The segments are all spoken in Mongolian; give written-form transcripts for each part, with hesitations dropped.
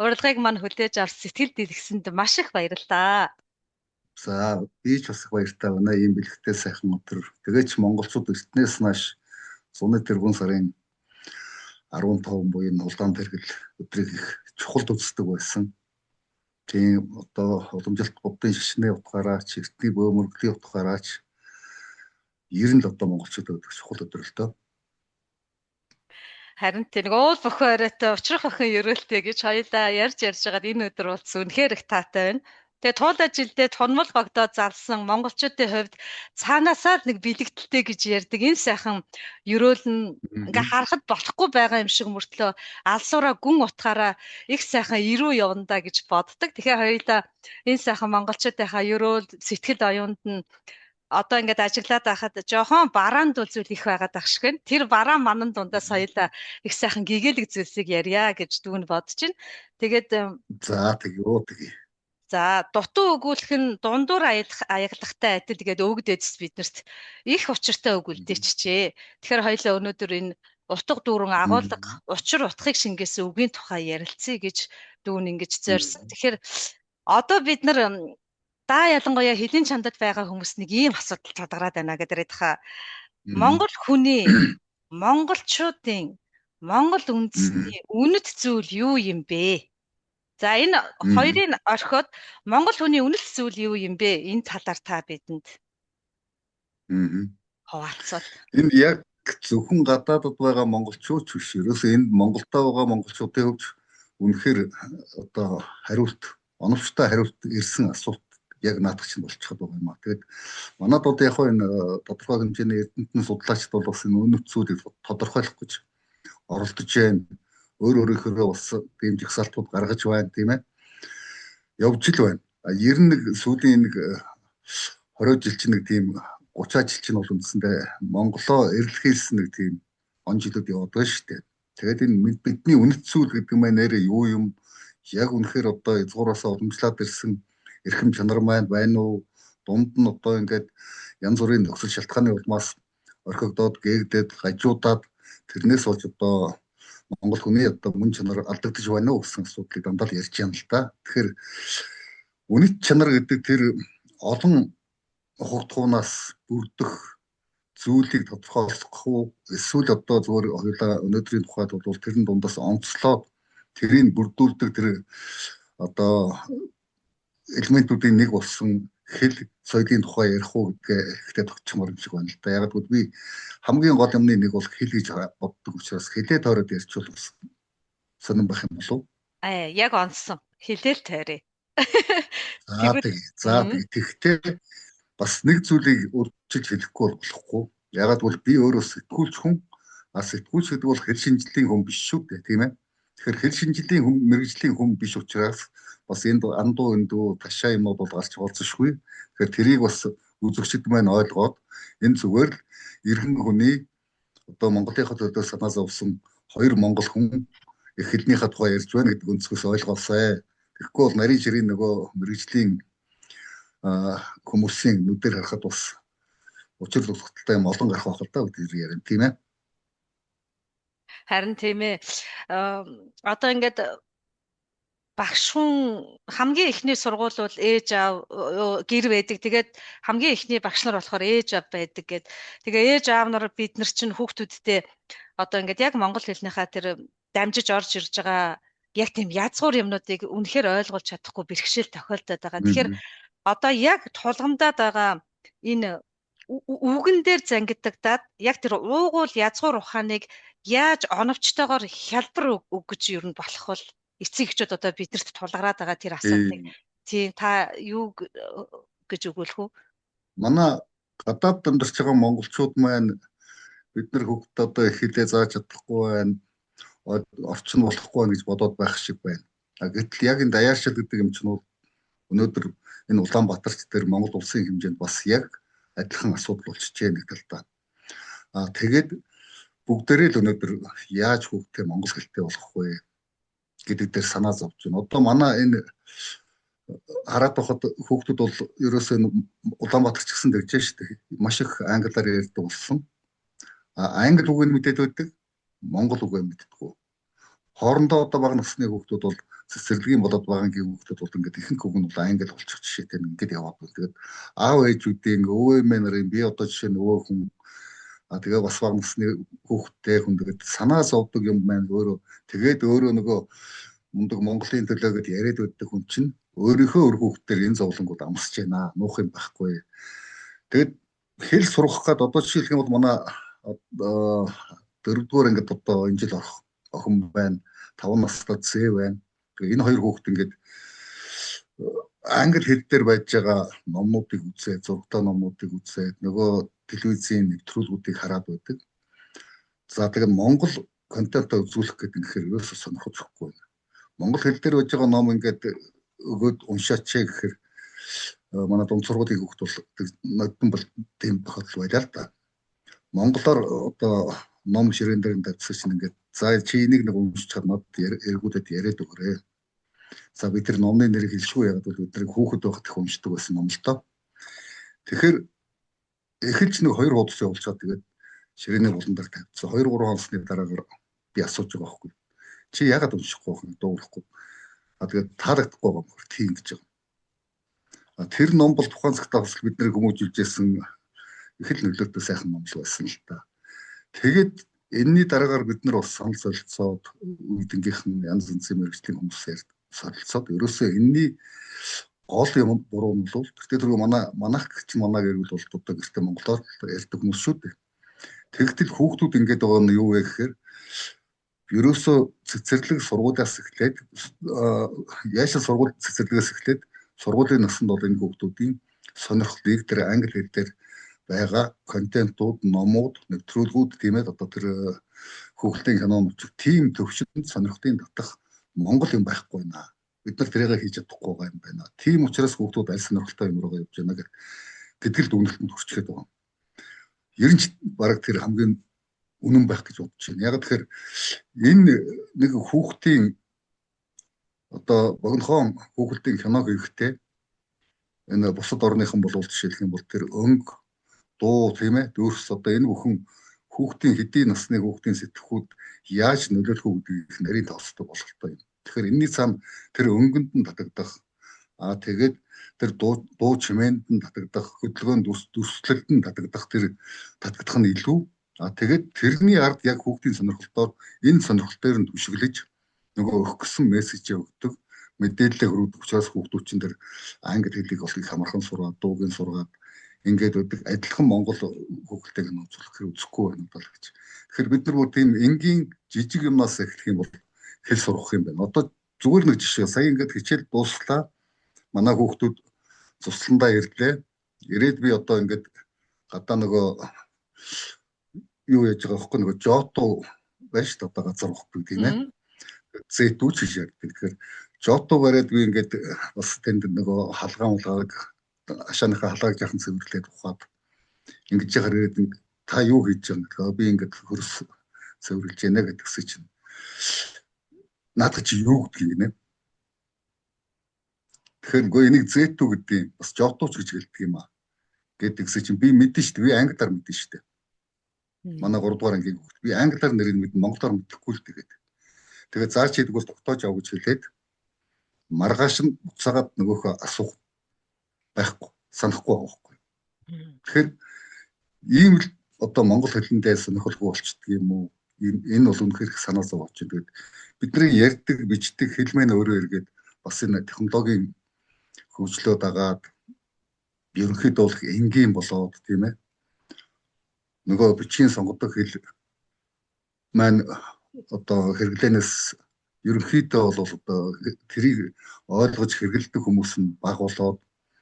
Урилгыг маань хүлээж авч сэтгэл дэлгэсэнд маш их баярлалаа. За би ч бас их баяртай байна. Ийм бэлэгтэй сайхан өдөр. Тэгээд ч монголчууд эртнээс нааш зуны тэргуун сарын 15 буюу энэ улаан тэргэл өдрийг их чухалд үздэг байсан. Тийм одоо уламжилт буддын шишний утгаараа ч эртний бөөмөргөлийн утгаараа ч ер нь л одоо монголчууд өдөр чухал өдөр л дөө. Харин тэр нэг уул бохоо оройтой учрах охин ерөөлтэй гэж хоёулаа ярьж байгаад энэ өдөр болсон үнэхээр их таатай байна. Тэгээ туул ажилдээ тунмал гогдоод залсан монголчуудын хувьд цаанаасаа л нэг бэлэгдэлтэй гэж ярьдаг энэ сайхан ерөөл нь ингээ харахад болохгүй байгаа юм шиг мөртлөө алсуураа гүн утгаараа их сайхан ирүү явандаа гэж боддог. Тэгэхээр хоёулаа энэ сайхан монголчуудынхаа ерөөл сэтгэл оюунд нь одоо ингээд ажиглаад байхад жоохон бараанд зүйл их байгаад ах шиг байна. Тэр бараа манан дундаас хоёулаа их сайхан гэгээлэг зүйлсийг ярья гэж дүүн бодож байна. Тэгээд За тэгье. за дутуу өгүүлэх нь дундуур аялагтай адил тэгээд өвөг дээдс биднэрт их учиртай өгүүлдээчжээ. Тэгэхээр хоёулаа өнөөдөр энэ утга дүүрэн агуулга учир утгыг шингээсэн үгийн тухай ярилцъя гэж дүүн ингэж зорьсон. Тэгэхээр одоо бид нар ялангуяа хэдийн чандад байгаа хүмүүс нэг ийм асуудал тодорхойд байна гэдэг ярих. Монгол хүний, монголчуудын, монгол үндэсний үнэт зүйл юу юм бэ? За энэ хоёрын орхиод монгол хүний үнэт зүйл юу юм бэ? Энэ талаар та бидэнд хуваалцвал. Энэ яг зөвхөн гадаадд байгаа монголчууд ч биш. Ерөөсөө энд Монголдоо байгаа монголчуудын хувьд үнэхээр одоо оновчтой хариулт ирсэн асуулт яг наадах чинь болчиход байгаа юм аа. Тэгээд манад одоо яг энэ тодорхой хэмжээний эрдэмтэн судлаачд бол бас энэ үнэт зүйлийг тодорхойлох гэж оролдож байна. Өөрөөхөө бас тийм жагсаалтууд гаргаж байна, тийм ээ. Явж л байна. Ер нь сүүлийн нэг 20 жил чинь нэг тийм 30 жил чинь бол үндсэндээ Монголоо эрэлхийлсэн нэг тийм он жилүүд яваад байна шүү дээ. Тэгээд энэ бидний үнэт зүйл гэдэг нь нэрээ юу юм? Яг үнэхээр одоо эзгуураасаа уламжлаад ирсэн эрхэм чанар маань байна уу? Дунд нь одоо ингээд янз бүрийн нөхцөл шалтгааны улмаас орхигдоод, гээгдээд, гажуудаад тэрнээс болж одоо Монгол хүний одоо мөн чанар алдагдаж байна уу гэсэн асуудлыг дандаа л ярьж байна л да. Тэгэхээр үнэт чанар гэдэг тэр олон хугацаанаас бүрдэх зүйлийг тодорхойлох уу? Эсвэл одоо зөвхөн хоёулаа өнөөдрийн тухайд бол тэрэн дундаас онцлоод тэрийг бүрдүүлдэг тэр одоо элементүүдийн нэг болсон хэл соёлын тухай ярих уу гэдгээ ихтэй тогтчмоор юм шиг байна л да. Яг гэвэл би хамгийн гол юмны нэг бол хэл гэж боддог учраас хэлээ тойроод ярьчвал бас сонирн байх юм болов уу? Яг онсон. Хэлээл тойроо. За тэгтээ бас нэг зүйлийг үржилж хэлэхгүй болохгүй. Ягаад гэвэл би өөрөө сэтгүүлч хүн. Сэтгүүлч гэдэг бол хэл шинжлэлийн хүн биш шүү дээ, тийм ээ. Тэгэхээр хэл шинжлэлийн хүн, мэрэгжлийн хүн биш учраас бас энд андуу эндүү ташаа юмуд бол гарч болцсошгүй. Тэгэхээр тэрийг бас үзэгчд маань ойлгоод энэ зүгээр л эрхэн хүний одоо Монголынхаа төлөө санаа зовсон хоёр монгол хүн их хэлнийхээ тухай ярьж байна гэдэг өнцгөөс ойлгоосай. Тэгэхгүй бол нарийн ширийн нөгөө мэрэгжлийн хүмүүсийн нүдээр харахад бас учир лугталтай юм олон гарах байх л да гэдэг ярина, тийм ээ. Харин тийм ээ. Одоо ингээд багш хүн хамгийн эхний сургууль бол ээж аав гэр байдаг. Тэгээд хамгийн эхний багш нар болохоор ээж аав байдаг гэд. Тэгээ ээж аав нар бид нар чинь хүүхдүүдтэй одоо ингээд яг монгол хэлнийхаа тэр дамжиж орж ирж байгаа яг тийм язгуур юмнуудыг үнэхээр ойлгуулж чадахгүй бэрхшээл тохиолдоод байгаа. Тэгэхээр одоо яг тулгамдаад байгаа энэ үгэн дээр зангидагдаад яг тэр уугуул язгуур ухааныг яаж оновчтойгоор хялбар өгч ер нь болох бол эцэг эхчүүд одоо биднэрт тулгараад байгаа тэр асуудлыг тийм та юу гэж өгүүлэх үү? Манай гадаад амьдарч байгаа монголчууд маань бид нар хүүхдэд одоо их хэлээ зааж чадахгүй байна, орчин болохгүй байна гэж бодоод байх шиг байна. Гэтэл яг энэ даяаршил гэдэг юм чинь өнөөдөр энэ Улаанбаатарт дээр Монгол улсын хэмжээнд бас яг адилхан асуудал болчихжээ нэг талдаа. Тэгээд бүгдээрээ л өнөөдөр яаж хүүхдээ монгол хэлтэй болгох вэ гэдэг дээр санаа зовж байна. Одоо манай энэ хараад байхад хүүхдүүд бол ерөөсөө Улаанбаатар ч гэсэн дэржээ шүү дээ. Маш их англиар ярьдаг болсон. Англи үгийг мэдээд байдаг, монгол үгийг мэддэггүй. хоорондоо одоо бага насны хүүхдүүд бол цэцэрлэгийн болоод багангийн хүүхдүүд бол ингээд ихэнх үг нь бол англи болчих жишээтэй ингээд яваад байна. Тэгээд аав ээжүүдийн өвөө эмээ нарын би одоо жишээ нь өвөө хүн тэгээ бас бага насны хүүхдтэй хүн тэгээд санаа зовдөг юм байна өөрөө. Тэгээд өөрөө нөгөө мундаг Монголын төлөө гэдээ яриад байдаг хүн чинь өөрийнхөө өр хүүхдээр энэ зовлонгууд амсаж байна. Нуух юм байхгүй. Тэгээд хэл сурах гээд одоо жишээлх юм бол манай 4-р ангид одоо энэ жил орох охин байна. 5 настай зээ байна. Тэгээ энэ хоёр хүүхд ингээд англи хэл дээр байж байгаа номнуудыг үзээд, зургтай номнуудыг үзээд нөгөө телевизийн нэвтрүүлгүүдийг хараад байдаг. За тэгээд Монгол контентоо үзүүлэх гэдэг нь гэхээр ерөөсөө сонирхож өгөхгүй байна. Монгол хэл дээр байж байгаа ном ингээд өгөөд уншаач гэхээр манай дунд сургуулийн хүүхд бол нодон бол тийм тохиолдол байлаа л да. Монголоор одоо ном ширээн дээр тавьсан чинь ингээд за чи энийг нэг уншчихад над эргүүдэд яриад өгөөрэй. За бид тэр номны нэрийг хэлшгүй ягаад бол бид нэг хүүхэд байхад их уншдаг байсан ном л доо. Тэгэхээр эхэлж нэг 2 хуудас явуулчаад тэгээд ширээний булан дээр тавьчихсан. 2-3 хоносны дараагаар би асууж байгаа байхгүй. Чи ягаад уншихгүй байх вэ? Дуурахгүй. Тэгээд таалагдахгүй байгаа юм тийм гэж байгаа. Тэр ном бол тухайн цагтаа бас бид нэр хүмүүжүүлжсэн их л нөлөөтэй сайхан ном л байсан л та. Тэгээд энэний дараагаар бид нар бас санал солилцоод үеийнхнийхэн янз янзын мэргэжлийн хүмүүсээр солилцоод ерөөсөө энэний гол юм буруу нь бол тэр манайх гэж манайг эргүүл бол одоо гэртээ монголоор ярьдаг хүмүүс шүү дээ. Тэгтэл хүүхдүүд ингэж байгаа нь юу вэ гэхээр ерөөсөө цэцэрлэг сургуулиас эхлээд яашаа сургууль цэцэрлэгээс эхлээд сургуулийн наснд бол энэ хүүхдүүдийн сонирхлыг тэр англи хэл дээр байгаа контентууд, номууд, нэвтрүүлгүүд тийм ээ одоо тэр хүүхдийн кинонууд тийм төвшөнд сонирхлын татах Монгол юм байхгүй наа. Бид нар тэрийг хийж чадахгүй юм байна. Тийм учраас хүүхдүүд аль сонирхолтой юм руугаа явж байна гэдэг л дүгнэлтэнд хүрчихэд байгаа. Ер нь бараг тэр хамгийн үнэн байх гэж бодож байна. Яг тэгэхээр энэ нэг хүүхдийн одоо богинохон хүүхдийн кино хийхдээ энэ бусад орныхан болвол жишээлх юм бол тэр өнгө, дуу тийм ээ дөрс одоо энэ бүхэн хүүхдийн хэдийн насны хүүхдийн сэтгхүүд яаж нөлөөлөх үү гэдгийг нарийн тоостой болохтой юм. Тэгэхээр энэний цаана тэр өнгөнд нь татагдах тэгээд тэр дуу чимээнд нь татагдах, хөдөлгөөнд дүрслэлд нь татагдах тэр татагдах нь илүү тэгээд тэрний ард яг хүүхдийн сонирхолтоор энэ сонирхол дээр нь түшиглэж нөгөө өгөх гэсэн мессежээ өгдөг мэдээлэл хүргэх учраас хүүхдүүд чинь тэр англи хэлийг бол их амархан сураад дуугийн сургаад ингээд үүдэг адилхан монгол хүүхдтэйг нь үзүүлэхээр үзэхгүй байна даа л гэж. Тэгэхээр бид нар бүр тийм энгийн жижиг юмнаас эхлэх юм бол хэл сурах юм байна. Одоо зүгээр нэг жишээ сая ингээд хичээл дуусглаа. Манай хүүхдүүд цусландаа ирлээ. Ирээд би одоо ингээд гадаа нөгөө юу яаж байгаа вэ? Нөгөө жото байна шүү дээ одоо газар واخгүй тийм ээ. Зэтүүч хийж ярьдаг. Тэгэхээр жото бариад би ингээд бас тэнд нөгөө халгаан ашааныхаа халааг жахан цэвэрлээд ухаад ингэж хараад та юу хийж байгаа юм гэхээр би ингээд хөрс цэвэрлж яана гэдгсэн чинь наадах чи юу гэдгийг нэ. Тэгэхээр гоо энийг зэтүү гэдэг бас жотооч гэж хэлдэг юм аа. Гэдгсэн чинь би мэдэн шүү дээ. Би англиар мэдэн шүү дээ. Манай 3 дугаар ангийн хүүхд. Би англиар нэрийг мэдэн монголоор мэдэхгүй л тэгээд. Тэгээд заач хийдэг бол тогтоож авах гэж хэлээд маргааш нь буцаагаад нөгөөхөө асуух байхгүй санахгүй байхгүй. Тэгэхээр ийм л одоо монгол хэлэндээ сонирхолгүй болчихдөг юм уу? Энэ бол үнэхээр их санаа зовж байна. Тэгээд бидний ярьдаг, бичдэг хэлмэн өөрөө эргээд бас энэ технологийн хөгжлөө дагаад ерөнхийдөө бол энгийн болоод тийм ээ. Нөгөө бичгийн сонгодог хэл маань одоо хэрэглэнээс ерөнхийдөө бол одоо тэрийг ойлгож хэрэгэлдэг хүмүүс нь бага болоод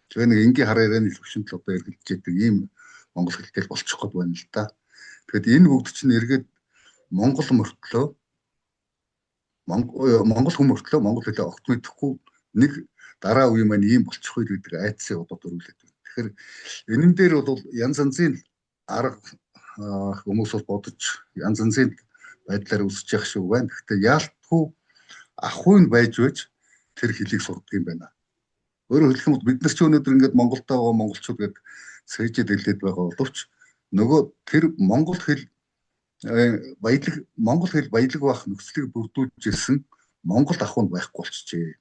тэгээ нэг энгийн хараарийн төвшөнд л одоо эргэлдэж идэг ийм монгол хэлтэй болчих гээд байна л да. Тэгэхэд энэ бүгд чинь эргээд монгол мөртлөө монгол хүмүүртлөө монгол хэлээ огт мэдэхгүй нэг дараа үе маань ийм болчих үед гэдэг айцсыг одоо төрүүлээд байна. Тэгэхээр энэн дээр бол янз янзын арга хүмүүс бол бодож янз янзын байдлаар үсэж явах шиг байна. Гэхдээ яалтгүй ахуйн байж тэр хэлийг сурдаг юм байна. Өөрөөр хэлэх юм бол бид нар ч өнөөдөр ингээд Монголд байгаа монголчууд гэдэг сэжид хэлээд байгаа боловч нөгөө тэр монгол хэл Баялаг Монгол хэл баялаг байх нөхцөлийг бүрдүүлж ирсэн Монгол ахуйн байхгүй болчихжээ.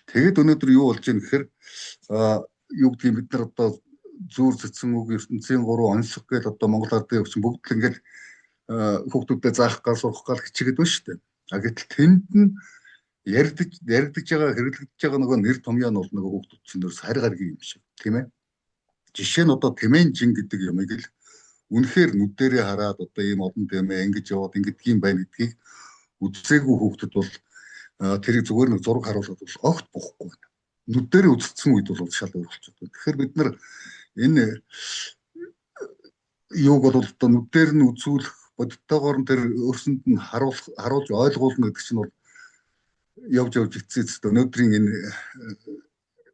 Тэгээд өнөөдөр юу болж байна гэхээр юу гэдгийг бид нар одоо зүүр цэцэн үг ертөнцийн 3 онцлог гэж одоо Монгол ардын өвчин бүгд л ингээд хүүхдүүдэд заах гал сурах гал хичээгээд байна шүү дээ. Гэтэл тэнд нь яригдж байгаа хэрэглэгдэж байгаа нөгөө нэр томьёо нь бол нөгөө хүүхдүүд чинь харь гаргийн юм шиг тийм ээ. Жишээ нь одоо Тэмэн жин гэдэг юмыг л үнэхээр нүдэрээ хараад одоо ийм олон тэмээ ингэж яваад ингэдгийм байна гэдгийг үзээгүй хүүхдүүд бол тэрийг зүгээр нэг зураг харуулад бол огт бохгүй байна. Нүдэрээ үзсэн үед бол шал өөр болчиход байна. Тэгэхээр бид нар энэ юуг бол одоо нүдээр нь үзүүлэх бодиттойгоор нь тэр өөрсөнд нь харуулж ойлгуулна гэдэг чинь бол явж эцэст өнөөдрийн энэ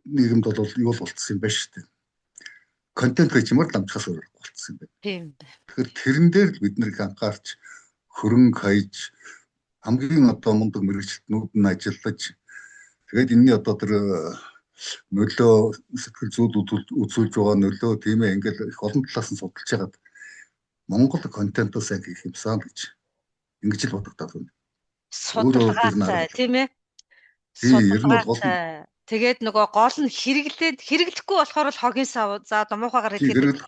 нийгэмд бол юу болцсон юм байна шүү дээ. Контент гэж юмар ламчхаас өөр болцсон юм байна. Тийм бэ. Тэгэхээр тэрэн дээр л бид нэр анхаарч хөрөнгө хаяж хамгийн одоо мундаг мэрэгчлэтнүүд нь ажиллаж тэгээд энэний одоо тэр нөлөө сэтгэл зүйд үзүүлж байгаа нөлөө тийм ээ ингээл их олон талаас нь судалж байгаад Монгол контентоо сайн хийх юмсан гэж ингэж л бодогдоод байна. Судалгаатай тийм ээ. Судалгаатай. Тэгээд нөгөө гол нь хэрэглэхгүй болохоор л хогийн сав за домуухагаар хэлгээд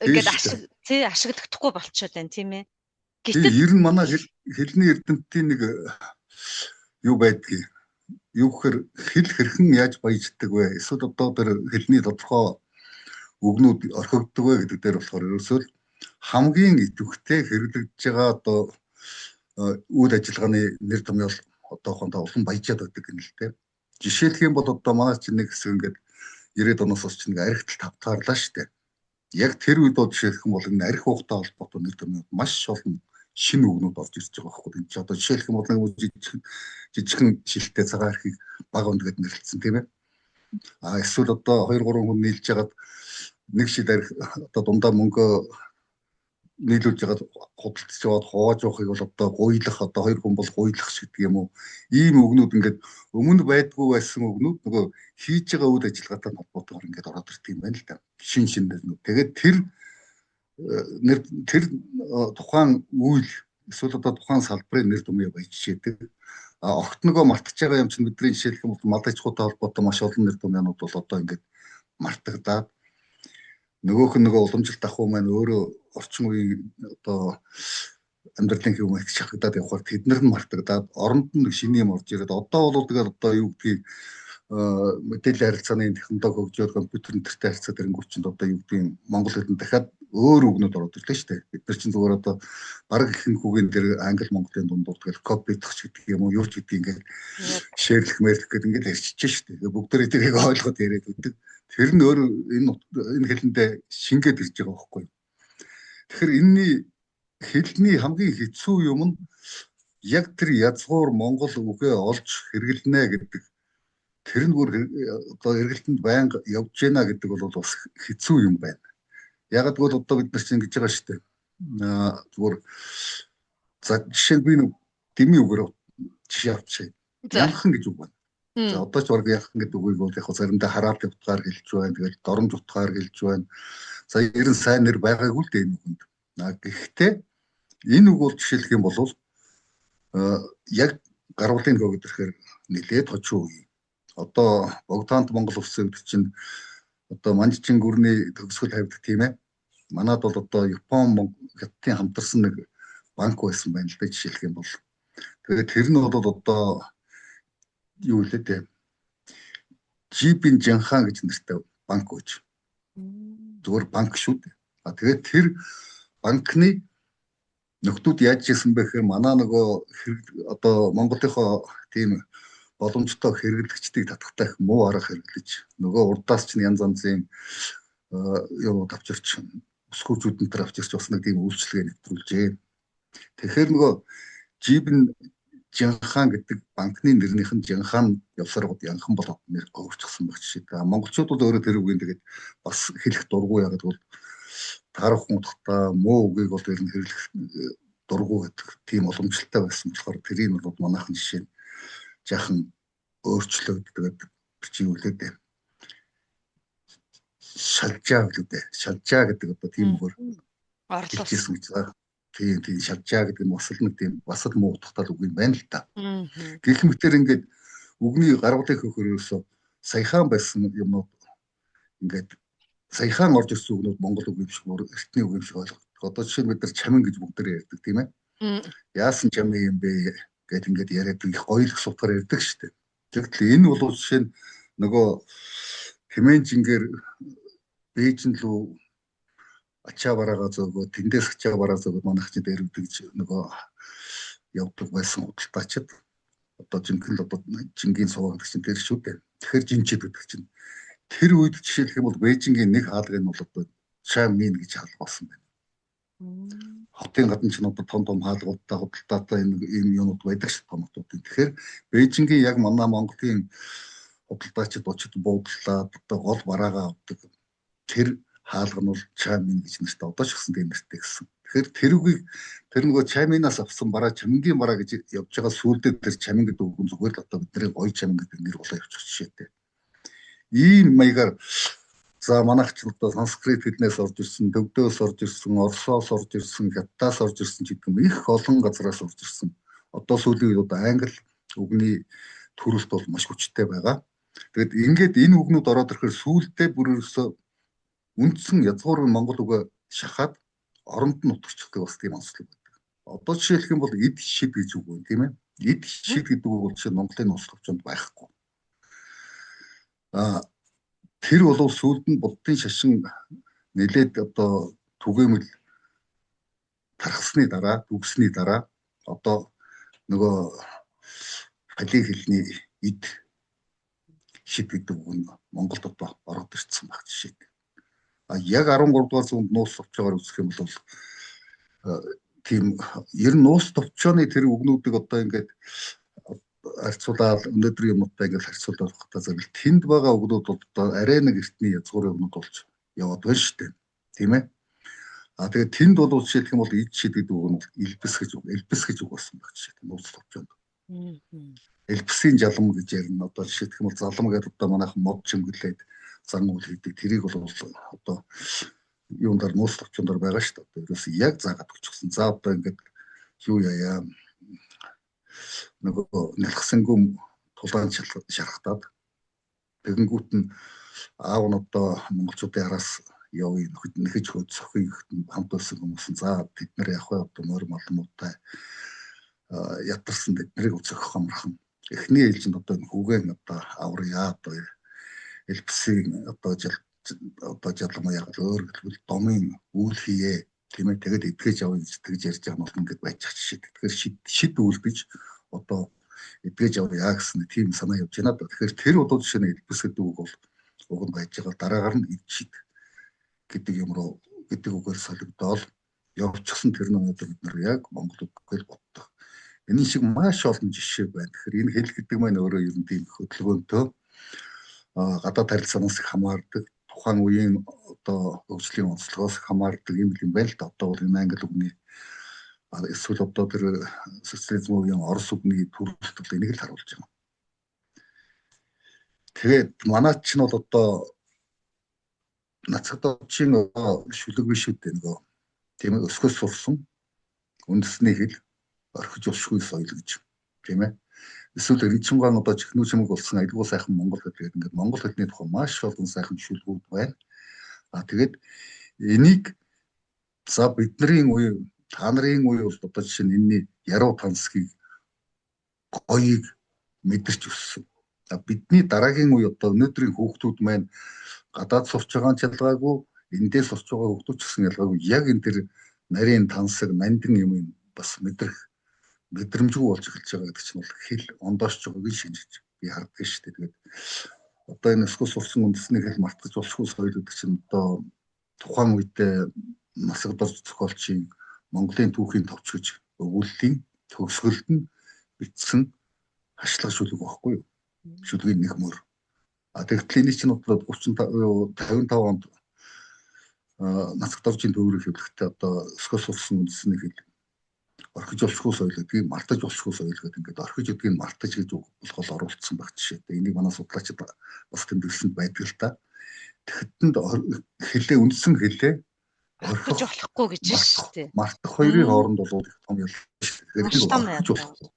ингээд ашиглахдаггүй болчиход байна тийм ээ. Гэтэл ер нь манай хэлний эрдэмтдийн нэг юу байдгийг юу гэхээр хэл хэрхэн яаж баяждаг вэ? Эсвэл одоо тэр хэлний тодорхой үгнүүд орхигддог вэ гэдэг дээр болохоор ерөөсөө хамгийн идэвхтэй хэрэглэгдэж байгаа одоо үйл ажиллагааны нэр томьёо одоохондоо улам баяжаад байдаг юм л дээ. Жишээлх юм бол одоо манай чинь нэг хэсэг ингээд 90-ад оноос хойш нэг архитект тавтаарлаа шүү дээ. Яг тэр үед бол жишээлх юм бол энэ архи ухтай холбоотой нэр томьёод маш олон шинэ үгнүүд орж ирж байгаа байхгүй. Энд чинь одоо жишээлх юм бол нэг жижигхэн шилтэй цагаан архийг баг өндөд нэрлэлсэн тийм ээ. Эсвэл одоо 2-3 хүн нийлж ягаад нэг шил архи одоо дундаа мөнгө нийлүүлж ягаад худалдаж яваад хувааж явахыг бол одоо гуйлах одоо 2 хүн бол гуйлах гэдэг юм уу. Ийм үгнүүд ингээд өмнө байдгүй байсан үгнүүд нөгөө хийж байгаа үйл ажиллагаатай холбоотойгоор ингээд ороод ирдэг юм байна л да. Шин нэрнүүд. Тэгээд тэр тухайн үйл эсвэл одоо тухайн салбарын нэр томьёо баяжчихэдэг. Огт нөгөө мартаж байгаа юм чинь бидний жишээлх юм бол мал аж ахуйтай холбоотой маш олон нэр томьёонууд бол одоо ингээд мартагдаад нөгөөх нь нөгөө уламжилт ахуй маань өөрөө орчин үеийн одоо амьдралын хэв маяг шахагдаад явхаар тэднэр нь мартагдаад оронд нь шинэ юм орж ирээд одоо бол тэгээд одоо юу гэдгийг мэдээллийн харилцааны технологи хөгжөөд компьютер интернеттэй харилцаад ирэнгүүт чинь одоо юу гэдгийг монгол хэлэнд дахиад өөр үгнүүд ороод ирлээ шүү дээ. Бид нар чинь зүгээр одоо бараг ихэнх үгийн дээр англи монголын дундуур тэгэл копидох гэдэг юм уу юу ч гэдэг ингээд шеэрлэх мэрлэх гэдэг ингээд ярьчихж шүү дээ. Тэгээд бүгдээ тэрийг ойлгоод яриад өгдөг. Тэр нь өөр энэ хэлэндээ шингээд ирж байгаа байхгүй. Тэгэхээр энэний хэлний хамгийн хэцүү юм нь яг тэр язгуур монгол үгээ олж хэрэглэнэ гэдэг тэр нь бүр одоо эргэлтэнд байнга явж гинэ гэдэг бол бас хэцүү юм байна. Яг гэвэл одоо бид нар чинь ингэж байгаа шүү дээ. Зүгээр за жишээ нь би нэг дэмий үгээр жишээ авчихъя. Янхан гэж үг байна. За одоо ч баг янхан гэдэг үгийг бол яг заримдаа хараалт утгаар хэлж байна. Тэгээд доромж утгаар хэлж байна. За ер нь сайн нэр байгаагүй л дээ энэ үгэнд. Гэхдээ энэ үг бол жишээлх юм бол яг гарвалын нөгөө гэхээр нэлээд хожуу үе. Одоо Богдаант Монгол улсын үед чинь одоо Манжчин гүрний төгсгөл тавьдаг тийм ээ. Манад бол одоо Япон хятадын хамтарсан нэг банк байсан байна л да жишээлх юм бол. Тэгээд тэр нь бол одоо юу лээ дээ. Жипин Жанхан гэж нэртэй банк гэж. Зүгээр банк шүү дээ. Тэгээд тэр банкны нөхдүүд яаж хийсэн бэ гэхээр манай нөгөө одоо Монголынхоо тийм боломжтой хэрэглэгчдийг татахтай их муу арга хэрэглэж нөгөө урдаас ч янз янзын юу авчирч өсгөөжүүд энэ төр авчирч бас нэг тийм үйлчлэгээ нэвтрүүлжээ. Тэгэхээр нөгөө Жибэн Жанхан гэдэг банкны нэрнийх нь Жанхан явсаргууд Янхан болоод нэр өөрчлөсөн байх жишээ. Монголчууд бол өөрөө тэр үгийг тэгээд бас хэлэх дургүй яагаад бол тарах утгатай муу үгийг бол ер нь хэрэглэх дургүй гэдэг тийм уламжлалтай байсан болохоор тэрийг бол манайхан жишээ нь жаахан өөрчлөгддөг чи юу лээ дээ. Шалжаа гэдэг одоо тийм үгээр орлуулсан гэж байна. тийм шавжаа гэдэг нь бас л нэг тийм бас л муу утгатай үг юм байна л та. Мгм. Гэх мэтэр ингээд үгний гаргалыг хөхөрөөсөө саяхан байсан юмнууд ингээд саяхан орж ирсэн үгнүүд Монгол үг юм шиг эртний үг юм шиг ойлгогддог. Одоо жишээ нь бид нар чамин гэж бүгдээрээ ярьдаг тийм ээ. Яасан чамин юм бэ гэд ингээд яриад их гоё л сутгаар ярьдаг шүү дээ. Тэгвэл энэ бол жишээ нь нөгөө хэмээнжингээр Бээжин рүү ачаа бараагаа зөөгөө тэндээс ачаа бараа зөөгөө манайх чи дээр үдэгж нөгөө явдаг байсан худалдаачид одоо жинхэнэ л одоо жингийн суугч чинь тэр шүү дээ. Тэгэхээр жинчид гэдэг чинь тэр үед жишээлх юм бол Бээжингийн нэг хаалгыг нь бол одоо Чамин гэж хаалга болсон байна. Хотын гадна ч одоо том хаалгуудтай худалдаатай энэ юмуд байдаг шүү томтууд. Тэгэхээр Бээжингийн яг манай Монголын худалдаачид очиж буудлаад одоо гол бараагаа авдаг тэр хаалга нь бол Чамин гэж нэртэй одоо ч гэсэн тийм нэртэй гэсэн. Тэгэхээр тэр үгийг тэр нөгөө Чаминаас авсан бараа Чамингийн бараа гэж явж байгаа сүүлдээ тэр Чамин гэдэг үг нь зүгээр л одоо бидний гоё Чамин гэдэг нэр болоо явчих жишээтэй. Ийм маягаар за манайх ч одоо санскрит хэлнээс орж ирсэн, төвдөөс орж ирсэн, орсоос орж ирсэн, хятадаас орж ирсэн ч гэдэг юм их олон газраас орж ирсэн. Одоо сүүлийн үед одоо англи үгний төрөлт бол маш хүчтэй байгаа. Тэгэд ингээд энэ үгнүүд ороод ирэхээр сүүлдээ бүр ерөөсөө үндсэн язгуурын монгол үгээ шахаад оронд нь утгачлалтай бас тийм онцлог байдаг. Одоо жишээлх юм бол эд шид гэж үг байна тийм ээ. Эд шид гэдэг үг бол жишээ Монголын нууц төвчөнд байхгүй. Тэр бол сүүлд нь буддын шашин нэлээд одоо түгээмэл тархсны дараа, төгссний дараа одоо нөгөө пали хэлний эд шид гэдэг үг нь Монголд одоо ороод ирсэн баг жишээ. Яг 13 дугаар зуунд нууц товчоогоор үзэх юм бол тийм ер нь нууц товчооны тэр үгнүүдийг одоо ингээд харьцуулаад өнөөдрийн юмтай ингээд харьцуулаад багтаа зэрэг тэнд байгаа үгнүүд бол одоо арай нэг эртний язгуурын үгнүүд болж яваад байна шүү дээ. Тийм ээ. Тэгээд тэнд бол жишээлх юм бол ид шид гэдэг үг нь элбэс гэж үг болсон баг жишээ. Нууц товчоонд. Элбэсийн жалам гэж ярина. Одоо жишээлх юм бол залам гэдэг одоо манайхан мод чимгэлээд зан үйл хийдэг. Тэрийг бол одоо юундаар нууц товчондор байгаа шүү дээ. Одоо ерөөс яг заагаад өгчихсэн. За одоо ингээд юу яая нөгөө нэлхсэнгүм тулаан шархтаад тэгэнгүүт нь аав нь одоо монголчуудын араас явъя нэхэж хөөд сохыг хамт байсан хүмүүс нь за бид нар яг одоо морь малмуутай ятарсан биднийг үзэх хамрах эхний ээлжинд одоо хүүгэн одоо авряа одоо элбсийн одоо жалмаа яг өөр гэвэл домын үйл хийе тийм ээ тэгээд эдгэж авъя гэж ярьж байгаа нь ингээд байж жишээ. Тэгэхээр шид үйл гэж одоо эдгэж авъя гэсэн тийм санаа явж байна. Тэгэхээр тэр бол жишээ нь элбс гэдэг үг бол уг нь байж байгаа дараагаар нь эд шид гэдэг юм руу гэдэг үгээр солигдоод явчихсан тэр нь өнөөдөр бид нар яг Монгол үгээр боддог. Энэ шиг маш олон жишээ байна. Тэгэхээр энэ хэл гэдэг маань өөрөө ер нь тийм хөдөлгөөнтэй гадаад харилцаанаас хамаардаг тухайн үеийн одоо хөгжлийн онцлогоос хамаардаг юм байна л да. Одоо бол энэ англи үгний эсвэл одоо тэр социализм үеийн орос үгний төрөлт бол энийг л харуулж байгаа. Тэгээд манай ч нь бол одоо нацгадчин шүлэг биш үү нөгөө тийм ээ өсгөөс сурсан үндэсний хэл орхиж улшгүй соёл гэж тийм ээ. Эсвэл Ричмгаан одоо чихнүү чимэг болсон аюулгүй сайхан монгол хэл гэдэг ингээд монгол хэлний тухай маш олон сайхан шүлгүүд байна. Тэгээд энийг за бидний үе та нарын үе бол одоо жишээ нь энэний яруу тансгийг гоёыг мэдэрч өссөн. Бидний дараагийн үе одоо өнөөдрийн хүүхдүүд маань гадаад сурч байгаа нь ялгаагүй эндээ сурч байгаа хүүхдүүд ч гэсэн ялгаагүй яг энэ тэр нарийн тансаг нандин юм бас мэдрэмжгүй болж эхэлж байгаа гэдэг чинь бол хэл ондоошж байгааг нь шинжиж би харддаг шүү дээ. Тэгээд одоо энэ өсгөө сурсан үндэсний хэл мартаж болохгүй соёл гэдэг чинь одоо тухайн үедээ насагдаж зохиолчийн Монголын түүхийн товч гэж өгүүллийн төгсгөлд нь бичсэн хашлах шүлэг байхгүй юу? Шүлгийн нэг мөр. Тэгтэл энэ чинь одоо 55 онд нацгадоржийн төвөрийг хэвлэхдээ одоо өсгөө сурсан үндэсний хэл орхиж олшгүй соёл гэдгийг мартаж олшгүй соёл гэдэг ингээд орхиж гэдгийг мартаж гэж болохол оруулсан баг жишээтэй. Энийг манай судлаачид бас тэмдэглэсэнд байдаг л та. Тэгэхэд хилээ үндсэн хилээ мартаж болохгүй гэж шүү дээ. Мартах хоёрын хооронд бол их том ялгаа шүү дээ. Тэгэхээр Маш том орхиж ялгаа. болохгүй.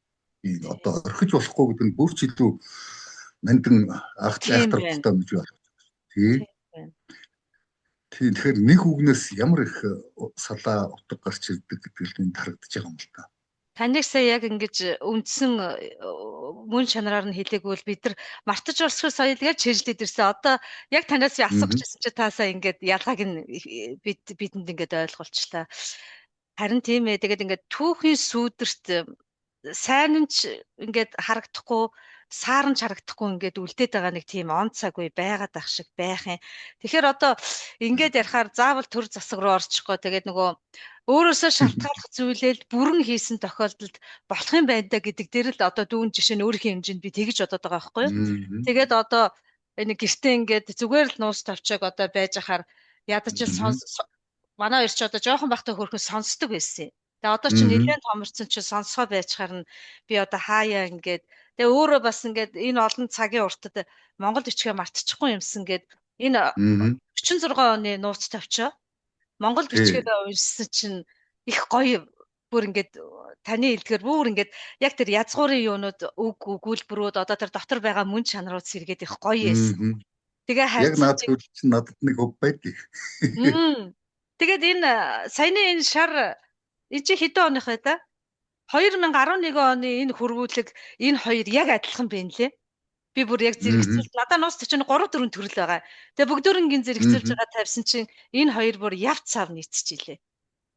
Одоо орхиж болохгүй гэдэг нь бүр ч илүү нандин айхтар тухтай гэж байна. Тийм байна. Тэгэхээр нэг үгнээс ямар их салаа утга гарч ирдэг гэдэг нь харагдаж байгаа юм л та. Таныг сая яг ингэж үндсэн мөн чанараар нь хэлээгүүл бид нар мартаж орсхор соёл гэж чэжлээд ирсэн. Одоо яг танаас асуух гэсэн чи таасаа ингээд ялгааг нь бидэнд ингээд ойлгуулчлаа. Харин тийм ээ. Тэгээд ингээд түүхийн сүүдэрт сайн нь ч ингээд харагдахгүй, саар нь ч харагдахгүй ингээд үлдээд байгаа нэг тийм он цаг үе байгаад ах шиг байх юм. Тэгэхээр одоо ингээд ярихаар заавал төр засаг руу орчихгоо. Тэгээд нөгөө өөрөөсөө шалтгааллах зүйлэл бүрэн хийсэн тохиолдолд болох юм байна да гэдэг дээр л одоо дүүн жишээ нь өөрийнхөө хэмжээнд би тэгж бодоод байгаа байхгүй юу. Тэгээд одоо энэ гэртээ ингээд зүгээр л нуус тавчааг одоо байж ахаар ядаж манай хоёр ч одоо жоохон бахтай хөрхөн сонсдог байсан юм. Тэгээ одоо чи нэлээд томорсон чи сонсгоо байчаар нь би одоо хаяа ингээд тэгээ өөрөө бас ингээд энэ олон цагийн уртад Монгол бичгээ мартчихгүй юмсан гээд энэ 46 оны нууц тавчаа Монгол бичгээгээ уншсан чинь их гоё бүр ингээд таны хэлдгээр бүр ингээд яг тэр язгуурын юунууд үг өгүүлбэрүүд одоо тэр дотор байгаа мөн чанарууд сэргээд их гоё байсан. Тэгээ яг надад нэг хөв байдаг. Тэгээд энэ саяны энэ шар энэ чи хэдэн оных вэ да? 2011 оны энэ хөрвүүлэг энэ хоёр яг адилхан байна лээ. Би бүр яг зэрэгцүүлж надад нуус чинь 3 4 төрөл байгаа. Тэгээ бүгдөрөнгийн зэрэгцүүлж байгаа тавьсан чинь энэ хоёр бүр явц цав нийцчихилээ.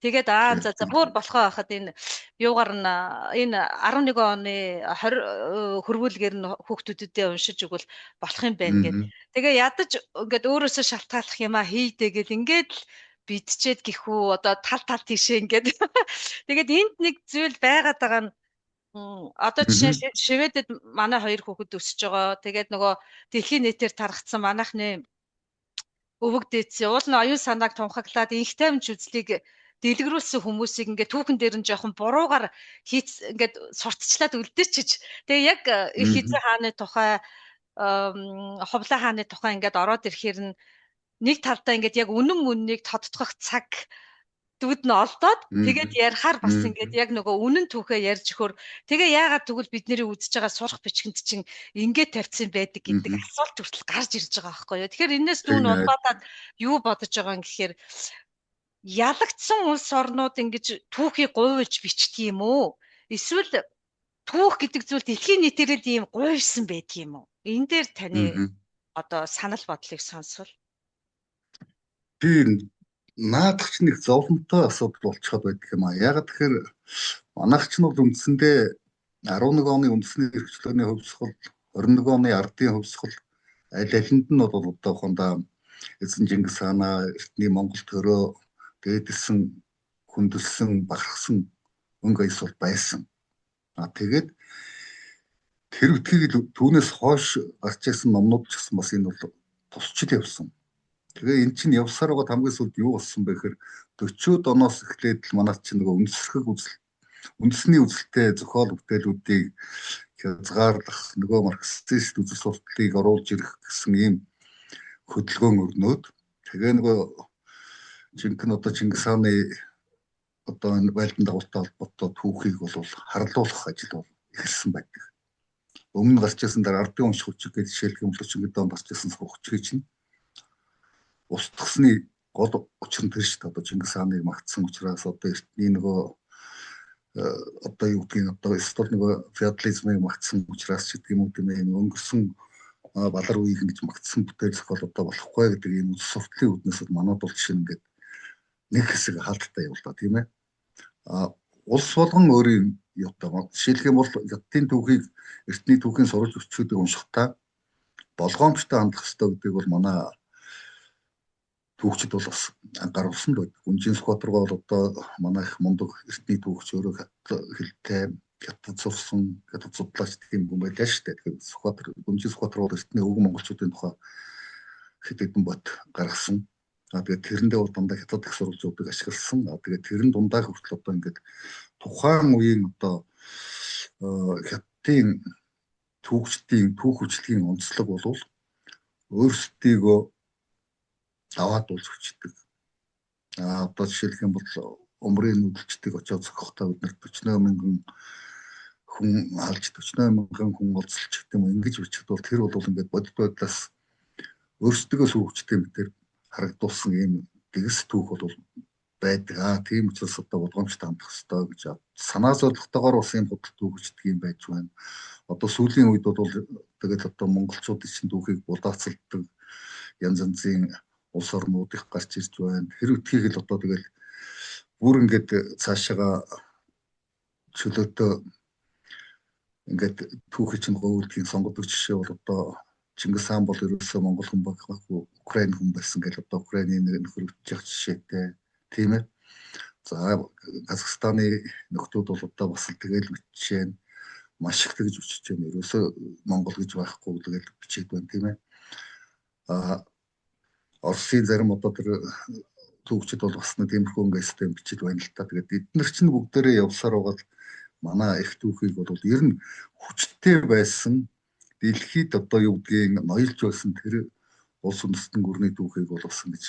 Тэгээд за бүр болохоо хахад энэ юугаар нь энэ 11 оны 20 хөрвүүлгээр нь хүүхдүүдэд уншиж өгвөл болох юм байна гэдэг. Тэгээ ядаж ингээд өөрөөсөө шалтгааллах юм а хийдэ гэл ингээд л бидчихэд гихүү одоо тал тийшээ ингээд тэгээд энд нэг зүйл байгаад байгаа нь одоо жишээ Шведэд манай хоёр хүүхэд өсөж байгаа. Тэгээд нөгөө дэлхийн нийтээр тархацсан манайхны өвөг дээдсээ уул нь оюун санааг тунхаглаад инх тайвнч үзлийг дэлгэрүүлсэн хүмүүсийг ингээд түүхэн дээр нь жоохон буруугаар ингээд сурталчлаад үлдээчиж. Тэгээ яг Хизээ хааны тухай Хувлаа хааны тухай ингээд ороод ирэхээр нь нэг талдаа ингээд яг үнэн мөннийг тодтогох цаг дүүд нь олдоод тэгээд ярихаар бас ингээд яг нөгөө үнэн түүхээ ярьж өгөхөр тэгээ яагаад тэгвэл бидний үзэж байгаа сурах бичгэнд чинь ингээд тавьсан байдаг гэдэг асуулт хүртэл гарч ирж байгаа байхгүй юу. Тэгэхээр энэс дүүн улбаадаад юу бодож байгаа юм гэхээр ялагдсан улс орнууд ингэж түүхийг гуйвж бичдэг юм уу? Эсвэл түүх гэдэг зүйл дэлхийн нийтээр л ийм гуйвсан байдаг юм уу? Энэ дээр таны одоо санал бодлыг сонсвол би наадах ч нэг зовлонтой асуудал болчиход байдаг юм а. Яг тэгэхээр манайх ч нь бол үндсэндээ 11 оны үндэсний эрхчлөөний хувьсгал, 21 оны ардын хувьсгал аль-алинд нь бол одоохондоо эзэн Чингис хаанаа эртний Монгол төрөө дээдэлсэн, хүндэлсэн, бахархсан өнгө аяс бол байсан. Тэгээд тэр үтгийг түүнээс хойш гарч ирсэн номнууд ч гэсэн бас энэ бол тусчил явсан. Тэгээ эн чинь явсаар байгаа хамгийн сүүлд юу болсон бэ гэхээр 40-од оноос эхлээд л манайд чинь нөгөө үндэсний үзэлтэй зохиол бүтээлүүдийг хязгаарлах, нөгөө марксист үзэл сурталыг оруулж ирэх гэсэн ийм хөдөлгөөн өрнөөд тэгээ нөгөө жинхэнэ одоо Чингис хааны одоо энэ байлдан дагуултай холбоотой түүхийг бол харлуулах ажил бол эхэлсэн байдаг. Өмнө гарч ирсэн дараа ардын унших хүчиг гэж жишээлх юм бол чинь одоо гарч ирсэн сурах хүчиг чинь устгасны гол учир нь тэр шүү дээ. Одоо Чингис хааныг магтсан учраас одоо эртний нөгөө одоо юу гэдгийг одоо эсвэл нөгөө феодализмыг магтсан учраас ч гэдэг юм уу тийм ээ өнгөрсөн балар үеийг ингэж магтсан бүтээл зохиол одоо болохгүй гэдэг ийм үс суртлын үднээс манад бол жишээ ингээд нэг хэсэг хаалттай юм л да тийм ээ. Улс болгон өөрийн юутай жишээлх юм бол хятадын түүхийг эртний түүхийн сурвалж өччүүдийг уншихтаа болгоомжтой хандах хэрэгтэй гэдгийг бол манай түүхчид бол бас анхааруулсан байдаг. Үнжийн Сүхбаатар бол одоо манай их мундаг эртний түүхч өөрөө хэлтэй хятад сурсан, хятад судлаач тийм хүн байлаа шүү дээ. Тэгэхээр Сүхбаатар, Үнжийн Сүхбаатар бол эртний өвгөн монголчуудын тухай хэд хэдэн бот гаргасан. Тэгээд тэрэндээ бол дандаа хятад их сурвалжуудыг ашигласан. Тэгээд тэрэн дундаа хүртэл одоо ингээд тухайн үеийн одоо хятадын түүхчдийн түүх хүчлийн онцлог бол өөрсдийгөө аваад уулзчихдаг. Одоо жишээлх юм бол умрын нүүдэлчдийг очоод зохихтой бид нар 40 мянган хүн алж 40 мянган хүн олзолч гэдэг юм ингэж бичих бол тэр бол ингээд бодит байдлаас өөрсдөө сүүгчтэй мэтэр харагдуулсан ийм дэгэс түүх бол байдаг. Тийм учраас одоо болгоомжтой хандах хэрэгтэй гэж санаа зорилготойгоор бас ийм худал түүхчдэг юм байж байна. Одоо сүүлийн үед бол тэгэл одоо монголчуудын чинь түүхийг булаацалдаг янз янзын улс орнуудыг гарч ирж байна. Тэр үтгийг л одоо тэгэл бүр ингээд цаашаага чөлөөтэй ингээд түүхий чинь говьдгийн сонгодог жишээ бол одоо Чингис хаан бол ерөөсөө монгол хүн байхгүй Украин хүн байсан гэж одоо Украины нөхөр өччих жишээтэй тийм ээ. За Казахстаны нөхдүүд бол одоо бас л тэгэл бичиж маш их тэгж бичиж байна. Ерөөсөө монгол гэж байхгүй тэгэл бичиж байна тийм ээ. Оросын зарим одоо тэр түүхчид бол бас нэг тиймэрхүү ингээд бичиж байна л та. Тэгээд эдгээр чинь бүгдээрээ явсаар байгаа манай их түүхийг бол ер нь хүчтэй байсан дэлхийд одоо юу гэдгийг ноёлж байсан тэр улс үндэстэн гүрний түүхийг бол бас ингэж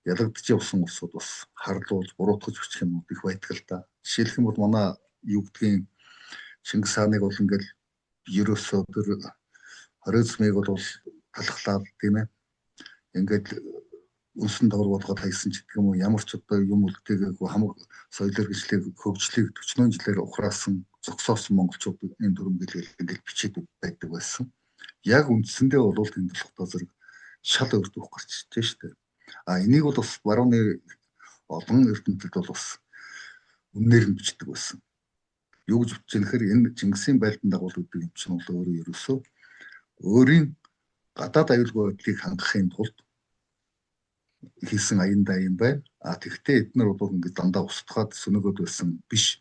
ялагдж явсан улсууд бас харлуулж буруутгаж бичих юмуд их байдаг л да. Жишээлх юм бол манай юу гэдгийг Чингис хааныг бол ингээл ерөөсөө тэр хоризмыг бол талхлаад тийм ээ. Ингээд үнсэн давар болгоод хайсан ч гэх юм уу ямар ч одоо юм үлдээгээгүй хамаг соёл иргэншлийг хөгжлийг 40 жилээр ухраасан зогсоосон монголчууд энэ дүрмгэлгээл ингээд бичээд байдаг байсан. Яг үндсэндээ бол тэнд болохтой зэрэг шал өөр түүх гарч ирж штэ. Энийг бол бас барууны олон эрдэмтэд бол бас үнээр нь бичдэг байсан. Юу гэж бичиж нэхэр энэ Чингисийн байлдан дагуул гэдэг юм чинь бол өөрөө ерөөсөө өөрийн гадаад аюулгүй байдлыг хангахын тулд хийсэн аяндаа юм байна. Тэгвэл эдгээр бол ингээд дандаа устгаад сүнөгөөд байсан биш.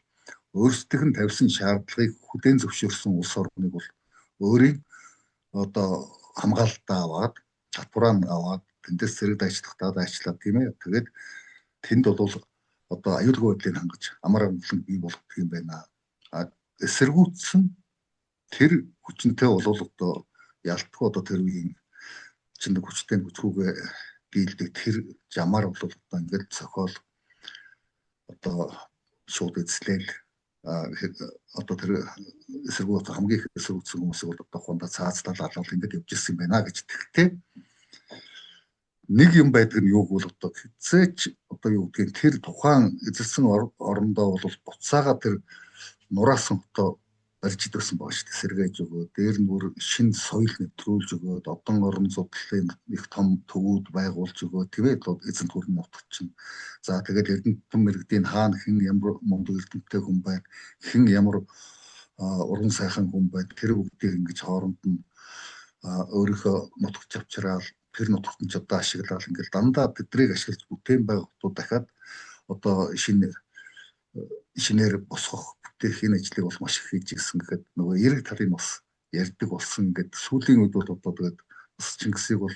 Өөрсдийнх нь тавьсан шаардлагыг хүлээн зөвшөөрсөн улс орныг бол өөрийн одоо хамгаалтаа аваад татвараа аваад тэндээс зэрэг ажиллаад тийм ээ. Тэгээд тэнд бол одоо аюулгүй байдлыг хангаж амар амгалан бий болгох юм байна. Эсэргүүцсэн тэр хүчнтэй бол одоо ялтгүй одоо тэр үеийн чинь хүчтэй хүчгүйгээ дийлдэг тэр жамаар бол одоо ингээд цохол одоо шууд эзлээл одоо тэр эсэргүүц хамгийн их эсэргүүцсэн хүмүүсийг бол одоо хондоо цаацлал алал ингээд явж ирсэн байна гэж тэгтээ нэг юм байдаг нь юу бол одоо хэзээч одоо юу гэдгийг тэр тухайн эзэлсэн орондоо бол буцаага тэр нураасан хотоо барьж идсэн байгаа шүү дээ. Сэргээж өгөө. Дээр нь бүр шинэ соёл нэвтрүүлж өгөөд одон орон зуудлалын их том төвүүд байгуулж өгөө. Тэгээд эзэн төрний нутагт чинь. За тэгээд эрдэнэтэн мэрэгдийн хаана хэн ямар мундаг эрдэнэтэй хүн байна. Хэн ямар уран сайхан хүн байна. Тэр бүгдийг ингэж хооронд нь өөрийнхөө нутагт авчраал тэр нутагт нь ч одоо ашиглал ингээл дандаа тэднийг ашиглаж бүтээн байгуулалтууд дахиад одоо шинээр босгох бүтээх энэ ажлыг бол маш их хийж ирсэн гэхэд нөгөө эрэг талын бас ярьдаг болсон ингээд сүүлийн үед бол одоо тэгээд бас Чингисийг бол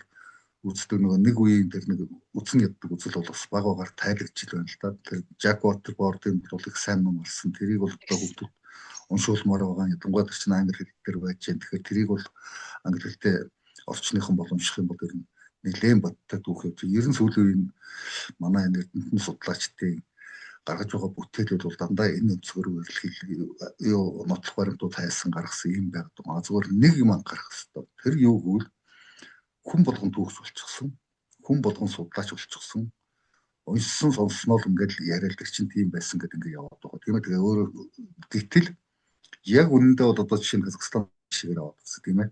үздэг нөгөө нэг үеийн тэр нэг үзэн яддаг үзэл бол бас баг багаар тайлгж ил байна л да. Тэр Жак Уотербордын бол их сайн ном болсон. Тэрийг бол одоо хүүхдүүд уншуулмаар байгаа. Ядангуйд чинь англи хэл дээр байж байна. Тэгэхээр тэрийг бол англи хэлтэй орчныхон боломжих юм бол ер нь нэлээд бодтой түүх явж. Ер нь сүүлийн үеийн манай эрдэмтэн судлаачдын гаргаж байгаа бүтээлүүд бол дандаа энэ өнцгөр юу нотлох баримтууд хайсан гаргасан юм байдаг. Зүгээр нэг юм анхаарах хэрэгтэй. Тэр юу гэвэл хүн болгон түүхч болчихсон. Хүн болгон судлаач болчихсон. Уншсан сонсноо л ингээд яриад чинь тийм байсан гэдэг ингээд яваад байгаа. Тийм ээ. Тэгээ өөр гэтэл яг үнэндээ бол одоо жишээ нь Казахстан шигээр аваад үзсэн тийм ээ.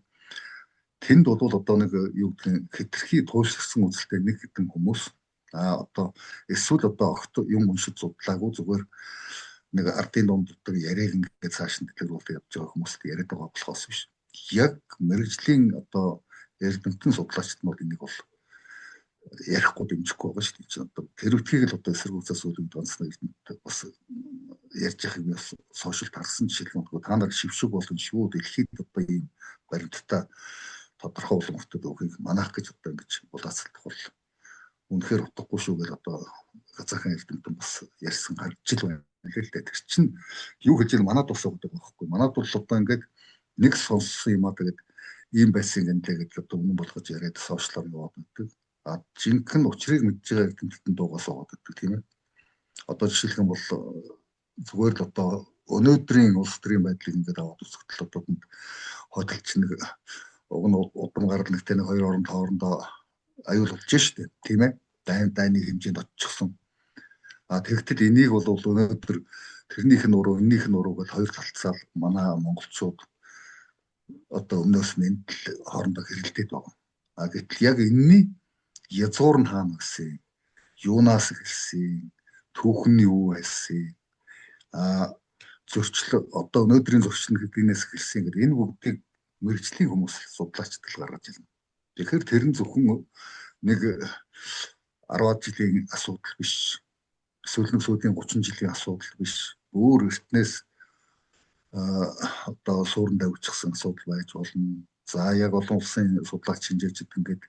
Тэнд бол одоо нэг юу гэдэг хэтэрхий туйлширсан үзэлтэй нэг хэдэн хүмүүс одоо эсвэл одоо огт юм уншиж судлаагүй зүгээр нэг ардын дунд дотор яриаг ингээд цааш нь дэлгэрүүлж явж байгаа хүмүүст яриад байгаа болохоос биш. Яг мэрэгжлийн одоо эрдэмтэн судлаачид нь бол энийг бол ярихгүй дэмжихгүй байгаа шүү дээ. Одоо тэр үтгийг л одоо эсэргүүцээс үл ганцхан эрдэмтэн бас ярьж байхыг би бас сошиалд харсан жишээлбэл та нар шившиг болон шүү дэлхийд одоо ийм баримттай тодорхой улмтод өгөхийг манайх гэж одоо ингэж булаацалдах бол үнэхээр утгагүй шүү гэж одоо Казахын эрдэмтэн бас ярьсан гарч ил байна л дээ. Тэр чинь юу гэж манад бас өгдөг байхгүй. Манад бол одоо ингээд нэг сонссон юм аа тэгээд ийм байсан гэнэ гэдэг одоо үнэн болгож яриад сошиалаар яваад байдаг. Жинхэнэ учрыг мэдж байгаа эрдэмтдийн дуугаас аваад гэдэг тийм ээ. Одоо жишээлх юм бол зүгээр л одоо өнөөдрийн улс төрийн байдлыг ингээд аваад үзэхдээ одоо хотолч нэг уг нь удам гарал нэгтэй нэг хоёр орнд хоорондоо аюул болж штэ тийм ээ. Дайны хэмжээнд очихсон. Тэгэхдээ энийг бол өнөөдөр тэрнийх нь уруу, эннийх нь уруу гэж хоёр талцаал манай монголчууд одоо өмнөөс нь хоорондоо хэрэлдээд байгаа. Гэтэл яг энэний язгуур нь хаана гэсэн, юунаас эхэлсэн, түүх нь юу байсан, зөрчил одоо өнөөдрийн зөрчил гэдгээс эхэлсэн гэдэг энэ бүгдийг мэрэгжлийн хүмүүс судлаачдад гаргаж ирнэ. Тэгэхээр тэр нь зөвхөн нэг 10-аад жилийн асуудал биш. Эсвэл нэг сүүлийн 30 жилийн асуудал биш. Өөр эртнээс одоо суурин давжчихсан асуудал байж болно. За яг олон улсын судлаач шинжээчд ингээд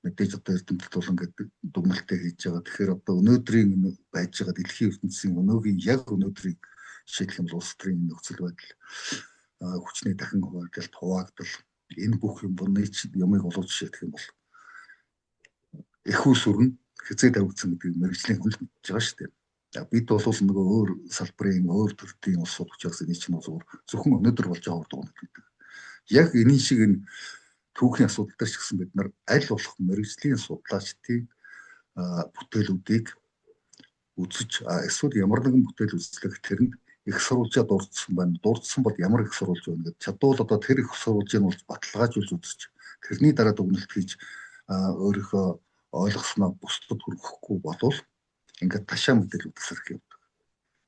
мэдээж одоо эрдэмтэд болон гэдэг дүгнэлтээ хийж байгаа. Тэгэхээр одоо өнөөдрийн байж байгаа дэлхийн ертөнцийн өнөөгийн яг өнөөдрийг жишээлх юм бол улс төрийн нөхцөл байдал, хүчний дахин хуваагдалт, хуваагдал энэ бүх юмыг олж жишээлх юм бол их усүрн хязээ тавигдсан гэдэг мэрэгжлийн хүн мэдж байгаа шүү дээ. Бид бол нөгөө өөр салбарын өөр төрлийн улсууд учраас энэ чинь зөвхөн өнөөдөр болж байгаа урд гэдэг. Яг энэ шиг энэ түүхийн асуудал дээр ч гэсэн бид нар аль болох мэрэгжлийн судлаачдын бүтээлүүдийг үзэж эсвэл ямар нэгэн бүтээл үзлэх тэрэнд их сурвалжаа дурдсан байна. Дурдсан бол ямар их сурвалж байна гэдэг. Чадвал одоо тэр их сурвалжийг нь баталгаажуулж үзэж тэрний дараа дүгнэлт хийж өөрийнхөө ойлгосноо бусдад хүргэхгүй болвол ингээд ташаа мэдээлүүд тасрах юм.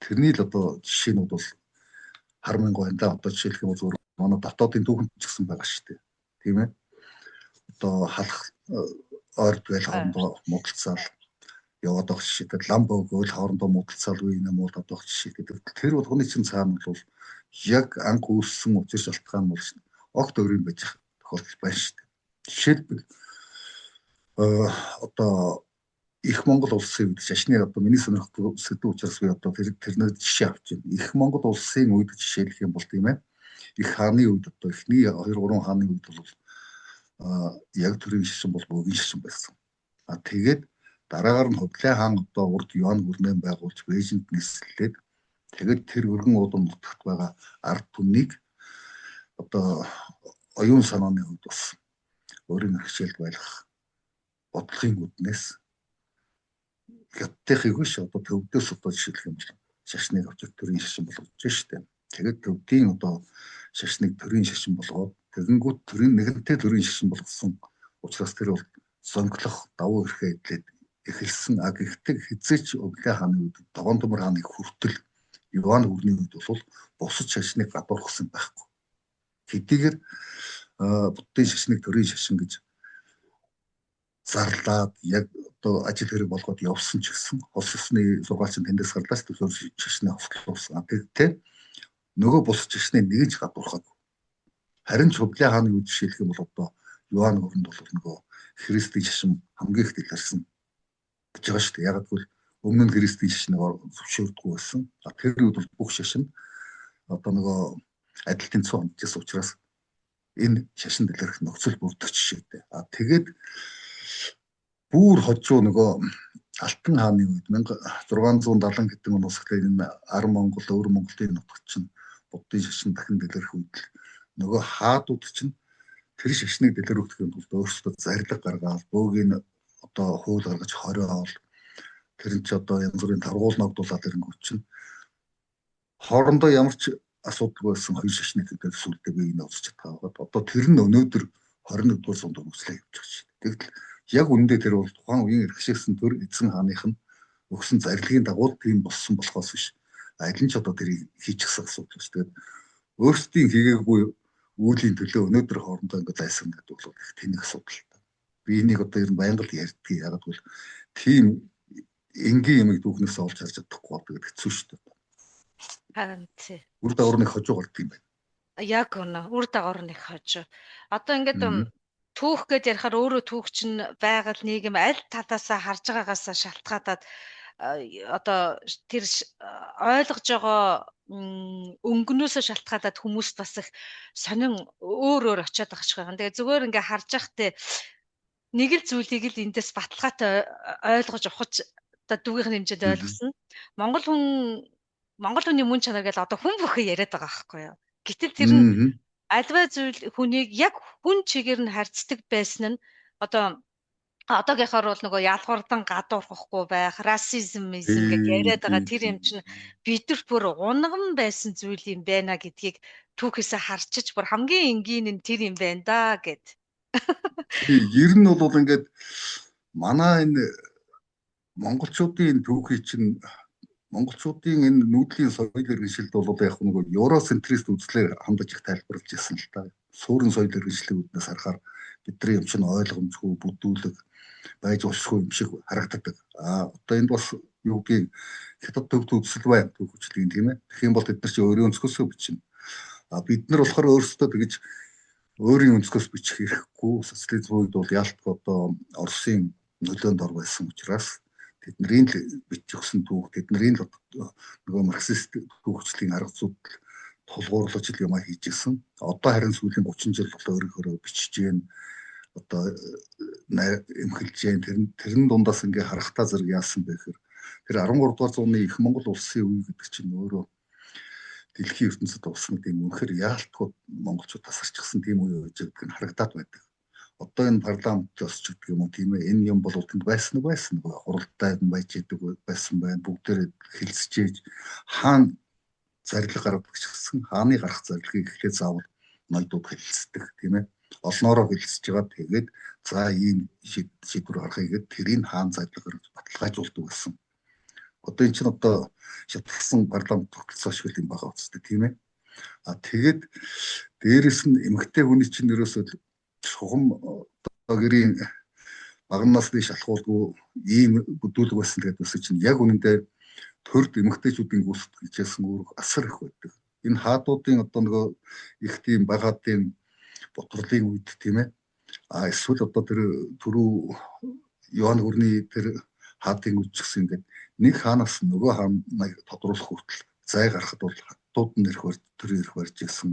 Тэрний л одоо жишээнүүд бол харамгүй байна да. Одоо жишээлх юм бол манай дотоодын түүхэнд ч гэсэн байгаа шүү дээ. Тийм ээ. Одоо халах ойрд байл хоорондоо муудалцаал яваад байгаа жишээтэй ламбо гол хоорондоо муудалцаал үе юм уу одоо жишээ гэдэг. Тэр болгоны чинь цаана бол яг анх үүссэн учир шалтгаан бол огт өөрийн байж тохиолдол байна шүү дээ. Жишээлбэл одоо их Монгол улсын үед шашны одоо миний сонирхдаг сэдв учраас би одоо тэрнээ жишээ авч байна. Их Монгол улсын үед жишээлх юм бол тийм ээ. Их хааны үед одоо эхний 2-3 хааны үед бол яг төрийн шашин бол бөгийн шашин байсан. Тэгээд дараагаар нь Хувлай хаан одоо урд Юан гүрнэн байгуулж Бээжинд нислээд тэгээд тэр өргөн уудам нутагт байгаа ард түмнийг одоо оюун санааны хувьд бас өөрийн хичээлд байлгах бодлогын үднээс хятадын биш одоо төвдөөс одоо жишээлх юм бол шашныг авч төрийн шашин болгож штэ. Тэгээд төвдийн одоо шашныг төрийн шашин болгоод тэгэнгүүт төрийн нэгэнтээ төрийн шашин болгосон учраас тэр бол зонглох давуу эрхээ эдлээд эхэлсэн. Гэхдээ хизээч Хувлай хааны үед Догоонтөмөр хааны хүртэл Юан гүрний үед бол бусад шашныг гадуурхсан байхгүй. Хэдийгээр буддын шашныг төрийн шашин гэж зарлаад яг одоо ажил хэрэг болгоод явсан ч гэсэн хос ёсны сургаалч тэндээс гарлаа шүү дээ шашны хослуулсан. Тэгтээ нөгөө бус шашны нэгэн ч гадуурхаг. Харин ч Хувлай хааны үед жишээлх юм бол одоо Юан гүрэнд бол нөгөө христийн шашин хамгийн их дэлгэрсэн гэж байгаа шүү дээ. Яг гэвэл өмнө нь христийн шашныг зөвшөөрдөггүй байсан. Тэр үед бол бүх шашин одоо нөгөө адил тэнцвэр хандчихсан учраас энэ шашин дэлгэрэх нөхцөл бүрдэх жишээтэй. Тэгээд бүр хожуу нөгөө Алтан хааны үед 1670 хэдэн оноос эхлээд энэ Ар Монгол, Өвөр Монголын нутагт чинь буддын шашин дахин дэлгэрэх үед нөгөө хаадууд чинь тэр шашныг дэлгэрүүлэхийн тулд өөрсдөө зарлиг гаргаад бөөгийн одоо хууль гаргаж хориол тэр нь ч одоо янз бүрийн таргуул ногдуулаад ирэнгүүт чинь хоорондоо ямар ч асуудал байсан хоёр шашны төдөө сүлдээ бие нөөцөж чадхаа. Одоо тэр нь өнөөдөр 21-р зуунд өгслээ явж байгаа шүү дээ. Тэгвэл яг үүндээ тэр бол тухайн үеийн эрхшээсэн төр эзэн хааных нь өгсөн зарлагын дагуу тийм болсон болохоос биш. Аль нь ч одоо тэрийг хийчихсэн асуудал шүү. Тэгээд өөрсдийн хийгээгүй үүлийн төлөө өнөөдөр хоорондоо ингээд зайсан гэдэг бол их тэнэг асуудал. Би энийг одоо ер нь байнга л ярьдгийг яагаад гэвэл тийм энгийн ямиг дүүхнээс олж харж чадахгүй болдог хэцүү шүү дээ. Харин тий. Үр дагавар нэг хожуу болдог юм байна. Яг үнэ. Үр дагавар нэг хожуу. Одоо ингээд түүх гэж ярихаар өөрөө түүх чинь байгаль нийгэм аль талаасаа харж байгаагаасаа шалтгаалаад одоо тэр ойлгож байгаа өнгөнөөсөө шалтгаалаад хүмүүст бас их сонин өөр очиад байгаа ч байгаа. Тэгээ зүгээр ингээ харж байхтай нэг л зүйлийг л эндээс баталгаатай ойлгож ухаж одоо дүүгийн хэмжээнд ойлгосон. Монгол хүний мөн чанар гэж одоо хүн бүхэн яриад байгаа байхгүй юу. Гэтэл тэр нь альва зүйл хүнийг яг хүн чигээр нь харьцдаг байсан нь одоо одоогийнхоор бол нөгөө ялгуурдан гадуурхахгүй байх, расизм гэж яриад байгаа тэр юм чинь бидэрт бүр унган байсан зүйл юм байна гэдгийг түүхээсээ харчиж бүр хамгийн энгийн нь тэр юм байна да гэд. Ер нь бол ингээд манай энэ монголчуудын түүхий чинь монголчуудын энэ нүүдлийн соёл иргэншилд бол яг нэг евроцентрист үзлээр хандаж их тайлбарлаж ирсэн л та. Суурин соёл иргэншлийн үүднээс харахаар бидний юм чинь ойлгомжгүй, бүдүүлэг байж болшгүй юм шиг харагддаг. Одоо энд бас юу гэдгийг хятад төвд үзэл байна түүхчлэгийн тийм ээ. Тэгэх юм бол тэд нар чи өөрийн өнцгөөсөө бичнэ. Бид нар болохоор өөрсдөө тэгж өөрийн өнцгөөс бичих хэрэггүй. Социализм үед бол ялтгүй одоо Оросын нөлөөнд ор байсан учраас тэдний л бичихсэн түүх, тэдний л нөгөө марксист түүхчлийн арга зүйд тулгуурлаж юм хийжсэн. Одоо харин сүүлийн 30 жил бол өөрөөрөө бичиж гэн одоо эмхэлж гэн тэрэн дундаас ингээ харахтаа зэрэг яасан бэ гэхээр тэр 13 дугаар зууны их Монгол улсын үе гэдэг чинь өөрөө дэлхийн ертөнцид улсан тийм үнэхээр яалтгүй монголчууд тасарчихсан тийм үе байж байгаа нь харагдаад байдаг. Одоо энэ парламентаас ч гэдэг юм уу тийм ээ энэ юм бол тэнд байсан хуралдаа байж идэг байсан байна. Бүгдээр хэлсчээж хаана зарлиг гаргадаг ч гэсэн хааны гарах зарлагыг эхлээд заавал ноёдууд хэлцдэг тийм ээ. Олноороо хэлцэж байгаа тэгээд за ийм шийдвэр гаргахыг гээд тэрийг хаана зарлиг гаргаж баталгаажуулдаг байсан. Одоо энэ чинь одоо шатгсан парламент тогтолцоо шиг юм байгаа үстэй тийм ээ. Тэгээд дээрэс нь эмэгтэй хүний чинь ерөөсөө шугам одоо гэрийн бага насны шалхуулгүй ийм бүдүүлэг байсан гэдэг үсэ чинь яг үнэндээ төрд эмэгтэйчүүдийн гүйцэд хийжсэн өөр асар их байдаг. Энэ хаадуудын одоо нөгөө их тийм багаадын боторлын үед тийм ээ. Эсвэл одоо тэр түрүү Йохан Гүрний тэр хаадын үжигсэн ингээд нэг хаанаас нөгөө хааныг тодруулах хүртэл зай гарахад бол хатууд нь ирэх барьж ирсэн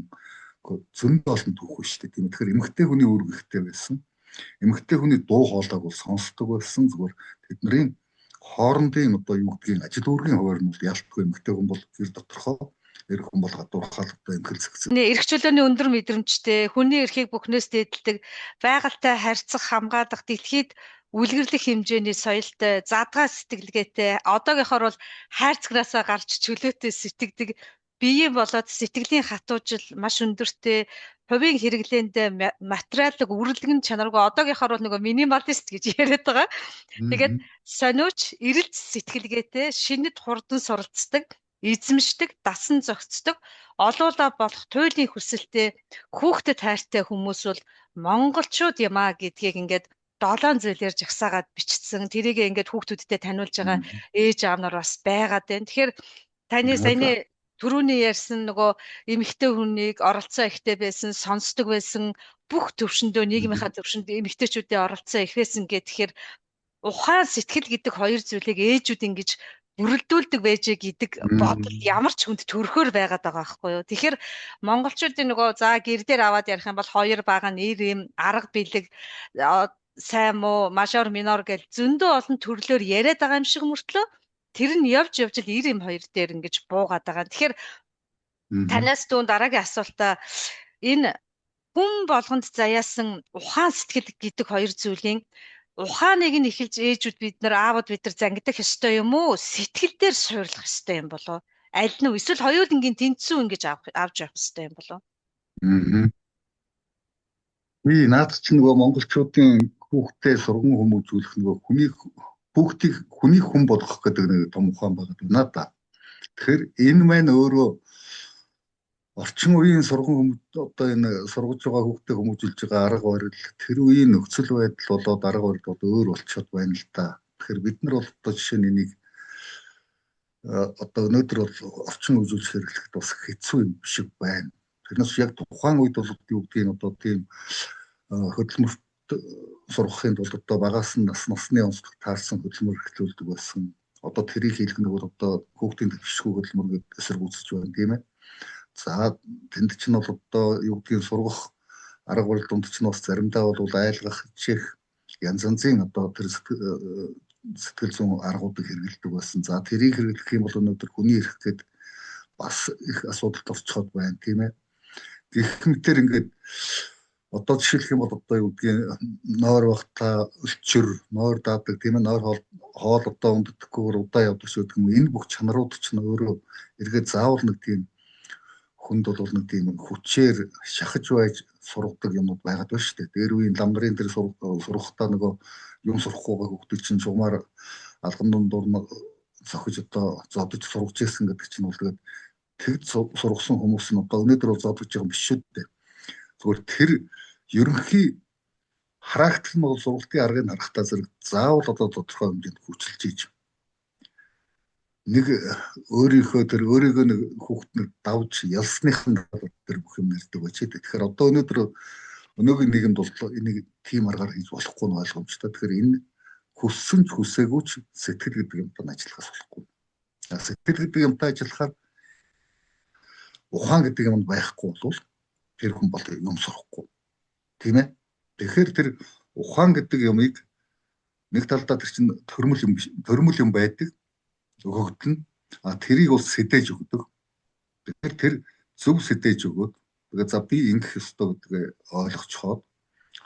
зөндөө олон түүх шүү дээ. Тийм тэгэхээр эмэгтэй хүний үүрэгтэй байсан. Эмэгтэй хүний дуу хоолойг бол сонсдог байсан. Зүгээр тэдний хоорондын одоо юу гэдгийг ажил үүргийн хуваар нь бол ялтгүй эмэгтэй хүн бол гэр доторхоо эрх хүн бол гадуурхаал одоо эмхэлцэгцэн. Эрх чөлөөний өндөр мэдрэмжтэй, хүний эрхийг бүхнээс дээдэлдэг, байгальтай харьцах, хамгаалах, дэлхийд үлгэрлэх хэмжээний соёлтой, задгаа сэтгэлгээтэй, одоогийнхоор бол хайрцагнаасаа гарч чөлөөтэй сэтгэдэг, биеийн болоод сэтгэлийн хатуужил маш өндөртэй, хувийн хэрэглээнд материалын үрэлгэн чанаргүй одоогийнхоор бол нөгөө минималист гэж яриад байгаа. Тэгээд сониуч, эрэлт сэтгэлгээтэй, шинэд хурдан суралцдаг, эзэмшдэг, дасан зохицдог, олуулаа болох туйлын хүсэлтэй, хүүхдэд хайртай хүмүүс бол монголчууд юм а гэдгийг ингээд 7 зүйлээр жагсаагаад бичсэн. Тэрийг ингээд хүүхдүүдтэй таниулж байгаа ээж аав нар бас байгаад байна. Тэгэхээр таны саяны түрүүний ярьсан нөгөө эмэгтэй хүнийг оролцоо ихтэй байсан, сонсдог байсан, бүх төвшөндөө нийгмийнхаа төвшөнд эмэгтэйчүүдийн оролцоо их байсан гэхээр ухаан сэтгэл гэдэг хоёр зүйлийг ээжүүд ингэж бүрэлдүүлдэг байжээ гэдэг бодол ямар ч хүнд төрхөөр байгаад байгаа байхгүй юу. Тэгэхээр монголчуудын нөгөө за гэр дээр аваад ярих юм бол хоёр бага нэр юм арга билег сайн муу мажор минор гэж зөндөө олон төрлөөр яриад байгаа юм шиг мөртлөө тэр нь явж л ир юм хоёр дээр ингэж буугаад байгаа. Тэгэхээр танаас дүүн дараагийн асуултаа энэ хүн болгонд заяасан ухаан сэтгэл гэдэг хоёр зүйлийн ухааныг нь эхэлж ээжүүд бид нар аавууд бид нар зангидах ёстой юм уу? Сэтгэл дээр суйрлах ёстой юм болов? Аль нь эсвэл хоёулангийн тэнцүү ингэж авч явах ёстой юм болов? Наад чинь нөгөө монголчуудын хүүхдээ сурган хүмүүжүүлэх нөгөө хүнийг хүн болгох гэдэг нэг том ухаан байгаа надаа. Тэгэхээр энэ маань өөрөө орчин үеийн сурган одоо энэ сургаж байгаа хүүхдээ хүмүүжүүлж байгаа арга барил тэр үеийн нөхцөл байдал болоод арга барил бол өөр болчиход байна л да. Тэгэхээр бид нар бол одоо жишээ нь энийг одоо өнөөдөр бол орчин үзүүлж хэрэглэхэд бас хэцүү юм шиг байна. Тэрнээс яг тухайн үед бол юу гэдгийг одоо тийм хөдөлмөрт сургахын тулд одоо багаас нь насны онцлог таарсан хөдөлмөр эхлүүлдэг байсан. Одоо тэрийг хийх нэг бол одоо хүүхдийн төвшгүй хөдөлмөр гэдэг эсрэг үзэж байна тийм ээ. За тэнд чинь бол одоо юу гэдгийг сургах арга барил дунд чинь бас заримдаа бол айлгах хичээх янз янзын одоо тэр сэтгэл зүйн аргуудыг хэрэглэдэг байсан. За тэрийг хэрэглэх юм бол өнөөдөр хүний эрх гээд бас их асуудалд орцоход байна тийм ээ. Гэх мэтэр ингээд одоо жишээлх юм бол одоо юу гэдгийг нойр багтаа өлчөр, нойр даадаг тийм ээ, нойр хоол одоо унтдаггүйгээр удаа явдаг ч гэдэг юм. Энэ бүх чанарууд ч өөрөө эргээд заавал нэг тийм хүнд бол нэг тийм хүчээр шахаж байж сургадаг юмуд байгаад байна шүү дээ. Дээр үеийн лам нарын тэр сургахтаа нөгөө юм сурахгүй байгаа хүүхдүүд чинь жумаар алган дундуур зохиж одоо зодож сургаж ирсэн гэдэг чинь бол тэгээд тэгж сургасан хүмүүс нь одоо өнөөдөр бол зодож байгаа юм биш шүү дээ. Зүгээр тэр ерөнхий характер нь бол сургалтын аргыг харахтаа зэрэг заавал одоо тодорхой хэмжээнд хүчилж ийж нэг өөрийнхөө тэр өөрийгөө нэг хүүхднэр давж ялсныхан тэр бүх юм нэрдэг байж. Тэгэхээр одоо өнөөгийн нийгэмд бол энийг тийм аргаар хийж болохгүй нь ойлгомжтой. Тэгэхээр энэ хүссэн ч хүсээгүй ч сэтгэл гэдэг юмтай ажиллахаас болохгүй. Сэтгэл гэдэг юмтай ажиллахаар ухаан гэдэг юм байхгүй бол тэр хүн бол юм сурахгүй. Тийм ээ. Тэгэхээр тэр ухаан гэдэг юмыг нэг талдаа тэр чинь төрмөл юм байдаг. Өгөгдөн тэрийг бол сэдэж өгдөг. Тэгэхээр тэр зөв сэдэж өгөөд тэгээ за би ингэх ёстой гэдгээ ойлгоцоход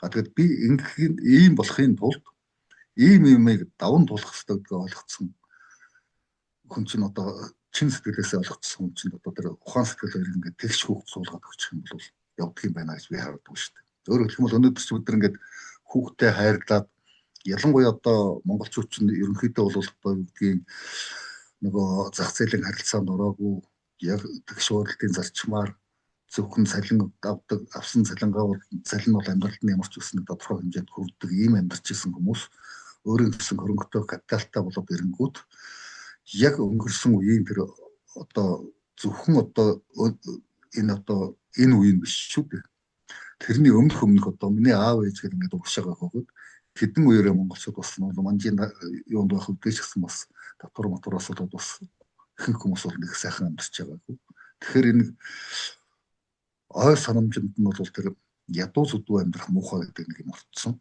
тэгээд би ингэхийн ийм болохын тулд ийм юмыг даван туулах ёстой гэдгээ ойлгоцсон хүн чинь одоо чин сэтгэлээсээ ойлгоцсон хүн чинь одоо тэр ухаан сэтгэлээр ингээд тэгш хүүхд суулгаад өгчих юм бол явдаг юм байна гэж би хардаг шүү дээ. Өөрөөр хэлбэл өнөөдөр ч бид ингээд хүүхдтэй хайрлаад ялангуяа одоо монголчууд чинь ерөнхийдөө бол одоо юу гэдгийг нөгөө зах зээлийн харилцаанд ороогүй яг тэгш уралдын зарчмаар зөвхөн салин авсан салингаа бол салин бол амьдралд нь ямар ч үснэ тодорхой хэмжээнд хүрдэг ийм амьдарч исэн хүмүүс өөрийн гэсэн хөрөнгөтэй капиталтай болоод ирэнгүүт яг өнгөрсөн үеийн тэр одоо зөвхөн одоо энэ үеийн биш шүү дээ. Тэрний өмнөх одоо миний аав ээж гэх ингээд угшаагаа хөгөөд хэдэн үеэрээ монголчууд бас манжийн юунд байх үдээс гсэн бас татвар матураас болоод бас ихэнх хүмүүс бол нэг сайхан амьдарч байгаагүй. Тэгэхээр энэ ой санамжинд нь бол тэр ядуу зүдүү амьдрах муухай гэдэг нэг юм орцсон.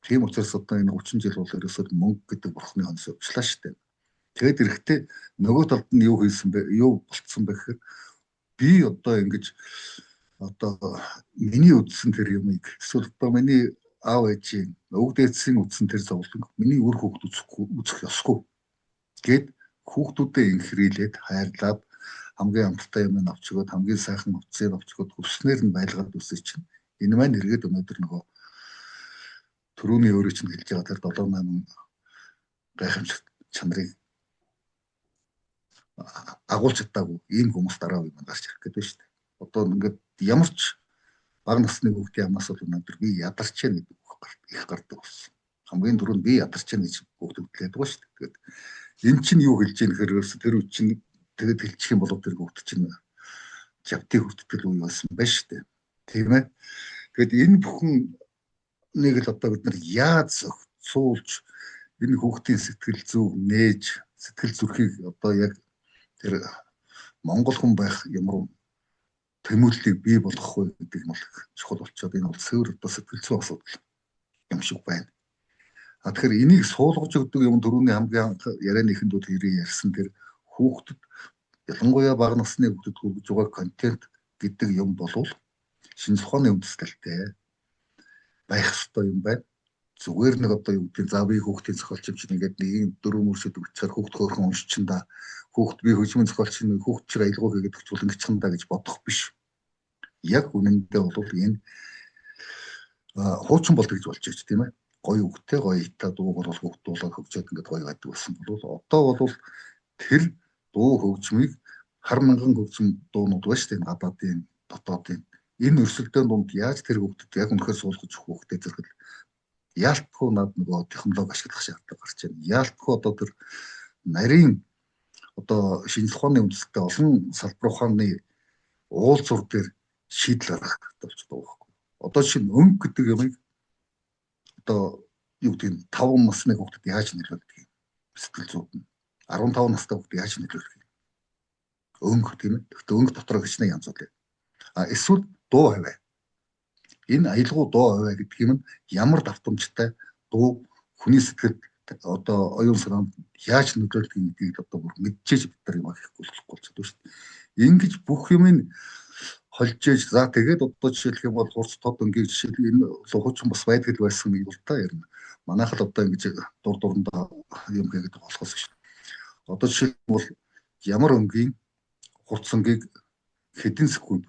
Тийм учраас одоо энэ 30 жил бол ерөөсөө мөнгө гэдэг бурхны хонос өвчлаа шүү дээ. Тэгээд эрэхтэй нөгөө талд нь юу хийсэн бэ? Юу болцсон бэ гэхээр би одоо ингэж одоо миний үдсэн тэр юмыг эсвэл одоо миний аав ээжийн өвөг дээдсийн үдсэн тэр зовлон миний үр хүүхд үзэх ёсгүй гэд хүүхдүүдэд инхрийлээд хайрлаад хамгийн амттай юм авч өгөөд хамгийн сайхан утсыг авч өгөөд хүснээр нь байлгаад үсэж чинь энэ маань эргээд өнөөдөр нөгөө төрөүний өөрөө чинь хэлж байгаа тэр 7-8 гайхамшигт чанарыг агуулж чадаагүй ийм хүмүүс дараа үе маань гарч ирэх гэдэг шүү дээ. Одоо ингээд ямар ч бага насны хүүхдийн амнаас бол өнөөдөр би ядарч яа гэдэг их гардаг болсон. Хамгийн түрүүнд би ядарч яа гэж хүүхдүүд хэлдэг ба шүү дээ. Тэгээд энэ чинь юу хэлж ийм хэрэг тэр үе чинь тэгээд хэлчих юм бол тэр хүүхд чинь жавтыг хүртэл үе болсон байж шүү дээ. Тийм ээ. Тэгээд энэ бүхэн нэг л одоо бид нар яаж зохицуулж энэ хүүхдийн сэтгэл зүйг нээж сэтгэл зүрхийг одоо яг тэр монгол хүн байх ямар тэмүүллийг бий болгох вэ гэдэг нь бол чухал болчиход энэ бол цэвэр одоо сэтгэл зүйн асуудал юм шиг байна. Тэгэхээр энийг суулгаж өгдөг юм түрүүний хамгийн анх ярианыхэнд бол ярьсан тэр хүүхдэд ялангуяа бага насны хүүхдэд хүргэж байгаа контент гэдэг юм бол шинж ухааны үндэслэлтэй байх ёстой юм байна. Зүгээр нэг одоо юу гэдэг за би хүүхдийн зохиолч юм чинь ингээд нэг 4 мөршөд өгчээр хүүхд хөөрхөн уншчихна да. Хүүхд би хөгжмийн зохиолч нь хүүхд чиг аялгау хийгээд өгчүүл ингэчихэн да гэж бодох биш. Яг үнэндээ бол энэ хуучин бол тэгж болж байгаа ч тийм ээ. Гоё үгтэй гоё итаа дуу бол хүүхд дуулаад хөгжөөд ингээд гоё байдаг болсон бол одоо бол тэр дуу хөгжмийг хар мянган хөгжим дуунууд байна шүү дээ. Гадаадын дотоодын энэ өрсөлдөөн дунд яаж тэр хүүхдэд яг үнэхээр суулгаж өгөх хүүхдэд зэрэг яалтгүй над нөгөө технологи ашиглах шаардлага гарч байна. Яалтгүй одоо тэр нарийн одоо шинж ухааны үндэслэлтэй олон салбар ухааны уулзвар дээр шийдэл гаргах хэрэгтэй болчихдог байхгүй. Одоо чинь өнгө гэдэг юмыг одоо юу гэдэг нь 5 насны хүүхдэд яаж нөлөөлдөг юм? Сэтгэл зүйд нь 15 настай хүүхдэд яаж нөлөөлөх юм? Өнгө тийм ээ. Гэхдээ өнгө дотор гिचнэ янз бүр. Эсвэл дуу хаваа. Энэ аялгау дуу хаваа гэдэг юм нь ямар давтамжтай дуу хүний сэтгэлд одоо оюун санаанд яаж нөлөөлдөг гэдгийг одоо бүр мэдчихэж бид нар юм аахгүй болохгүй болчиход шүү дээ. Ингэж бүх юм холж ээж за тэгээд одоо жишээлх юм бол хурц тод ингээд жишээл энэ лухуучин бас байдаг л байсан юм л та ярина. Манайх л одоо ингэж дурандаа юм хийгээд болохоос шүү дээ. Одоо жишээл бол ямар өнгийн хурц өнгийг хэдэн секунд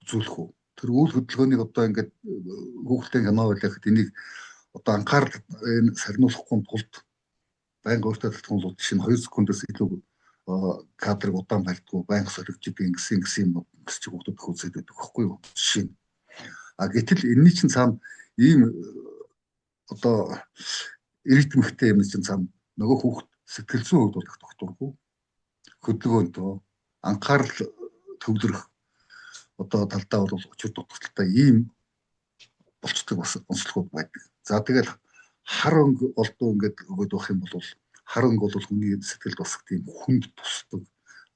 үзүүлэх үү? Тэр үйл хөдөлгөөнийг одоо ингээд Google-тэй кино байлгахад энийг одоо анхаарал энэ сарниулахгүй тулд байнга өөртөө татгалзууд чинь 2 секундээс илүү кадрыг удаан барьдгүй байнга солигддаг ингэсэн юм чи хүүхдүүд хөөцөд байдаг байхгүй юу? Жишээ нь. Гэтэл энэний чинь цаана ийм одоо ритмиктэй юм чинь цаана нөгөө хүүхд сэтгэл зүйн хувьд бол докторгүй хөдөлгөөнтөө анхаарал төвлөрөх одоо талдаа бол учир дутагдaltaй ийм болцдог бас онцлогуд байдаг. За тэгэл хар өнг олдоо ингээд өгöd байх юм бол хар өнг бол хүний сэтгэлд бас тийм хүнд тусдаг.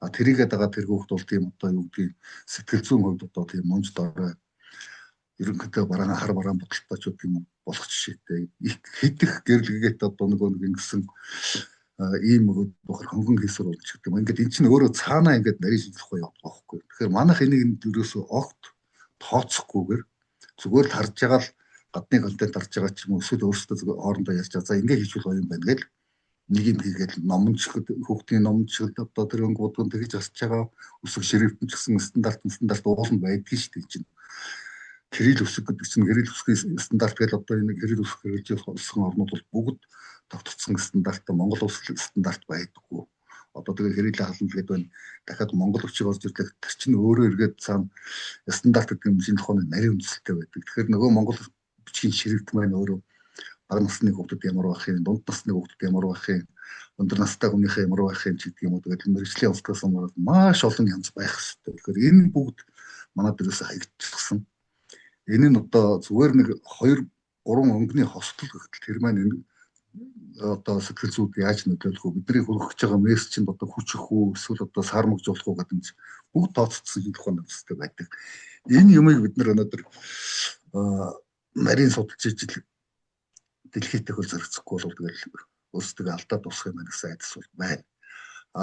Тэрийгээ дагаад тэр хүүхд бол тийм одоо юу гэдгийг сэтгэл зүйн хувьд одоо тийм мунж дорой ерөнхийдөө бараан хар бараан бодолтойч юм болох жишээтэй. Их хэдэх гэрлэгээд одоо нэг ингэсэн ийм өгöd бохор хөнгөн хийсэр болж гэдэг юм. Ингээд эн чинь өөрөө цаанаа ингээд нарийн шинжлэх ухаан явуулах байхгүй. Тэгэхээр манайх энийг ерөөсөө огт тооцохгүйгээр зүгээр л харж байгаа л гадны контент харж байгаа ч юм уу эсвэл өөрсдөө хоорондоо ярьж байгаа. За ингэ хийчихвэл гоё юм байна гэл нэг юм хийгээд номончгод хүүхдийн номончгод одоо тэр өнгө бодгон тэгж асч байгаа өсөг ширээвтэн ч гэсэн стандарт ууланд байдаг шүү дээ чинь. Кирилл өсөг гэдэг чинь кирилл өсгийн стандарт гэж одоо энэ кирилл өсг хэрэгжих болсон орнууд бол бүгд тогтцсон стандарттай Монгол улс стандарт байдаггүй. Одоо тэгээ кирилл халан гэдэг байна. Дахиад Монгол өчиг орж ирлээ. Тэр чинь өөрөө эргээд цаана стандарт гэдэг юм шинжлэх ухааны нарийн үндэслэлтэй байдаг. Тэгэхээр нөгөө Монгол бичгийн ширээвт маань өөрөө бага насны хүүхдүүд ямар байх юм, дунд насны хүүхдүүд ямар байх юм, өндөр настай хүнийхээ ямар байх юм гэдэг юм уу. Тэгээд мэрэгжлийн онцлогоос маш олон янз байх хэрэгтэй. Тэгэхээр энэ бүгд манай дээрээс хаягдчихсан. Энэ нь одоо зүгээр нэг 2-3 өнгөний хостол гэхэл тэр маань энэ одоо сэтгэл зүйд яаж нөлөөлөх вэ? Бидний хүргэж байгаа мессежинд одоо хүчрэх үү, эсвэл одоо сармагжуулах уу гэдэг нь бүгд тооцогдсон шинжлэх ухааны үндэслэлтэй байдаг. Энэ юмыг бид нар өнөөдөр нарийн судалж ижил дэлхийд төхөл зоригцохгүй бол тэгэл өөрсдөө алдаад дуусах юм гэсэн айдас бол байна.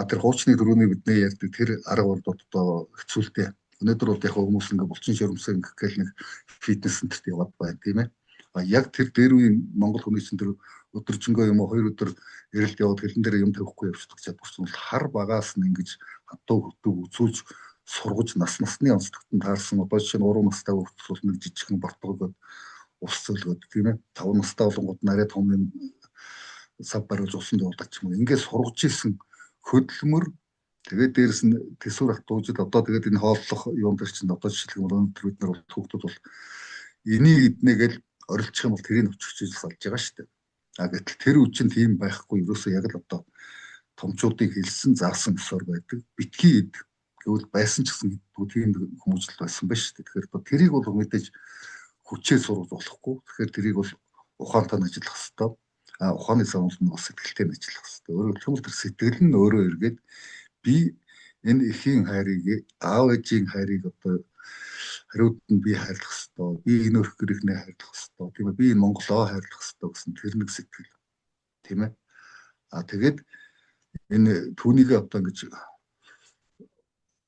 Тэр хуучны дөрөвний бидний ярьдаг тэр арга барилууд одоо хэцүүлтэй. Өнөөдөр бол яг хүмүүс ингээ булчин ширмсэн гэх нэг фитнес центрт яваад байна тийм ээ. Яг тэр дээр үеийн Монгол хүний чинь тэр өдөржингөө юм уу 2 өдөр эрэлт яваад хэлэн дээр юм тавихгүй явчихдаг чадварч нь хар багаас нь ингэж хатуу хөтөв үзүүлж сургаж насны онцлогтод таарсан одоо жишээ нь 3 настай хүүхэд бол нэг жижигхэн бортгоод ус цөлгөөд тийм ээ 5 настай болонгууд нарийн том юм сав барилж усан дуулаач юм ингээд сургаж исэн хөдөлмөр тэгээд дээрэс нь төсвөр хатуужид одоо тэгээд энэ хооллох юм дээр чинь одоо жишээлх юм бол өнөөдөр бид нар хүүхдүүд бол энийг эднэгээл орилчих юм бол тэрийг өчгчиж салж байгаа шүү дээ. Гэтэл тэр үчин тийм байхгүй ерөөсөө яг л одоо томчуудыг хэлсэн заасан ёсоор байдаг. Битгий эд гэвэл байсан ч гэсэн тийм хүмүүжил байсан байж шүү дээ. Тэгэхээр тэрийг бол мэдээж хүчээ сурвал болохгүй. Тэгэхээр тэрийг бол ухаантай ажиллах хэрэгтэй. Ухааны санал нь бас сэтгэлтэй ажиллах хэрэгтэй. Өөрөөр хэлбэл тэр сэтгэл нь өөрөө эргээд би энэ эхийн хайрыг аав ээжийн хайрыг одоо хариуд нь би хайрлах хэрэгтэй. Би энэ өрх гэрхнээ хайрлах хэрэгтэй. Тийм ээ. Би энэ Монголоо хайрлах хэрэгтэй гэсэн тэр нэг сэтгэл. Тийм ээ. Тэгээд энэ түүнийг одоо ингэж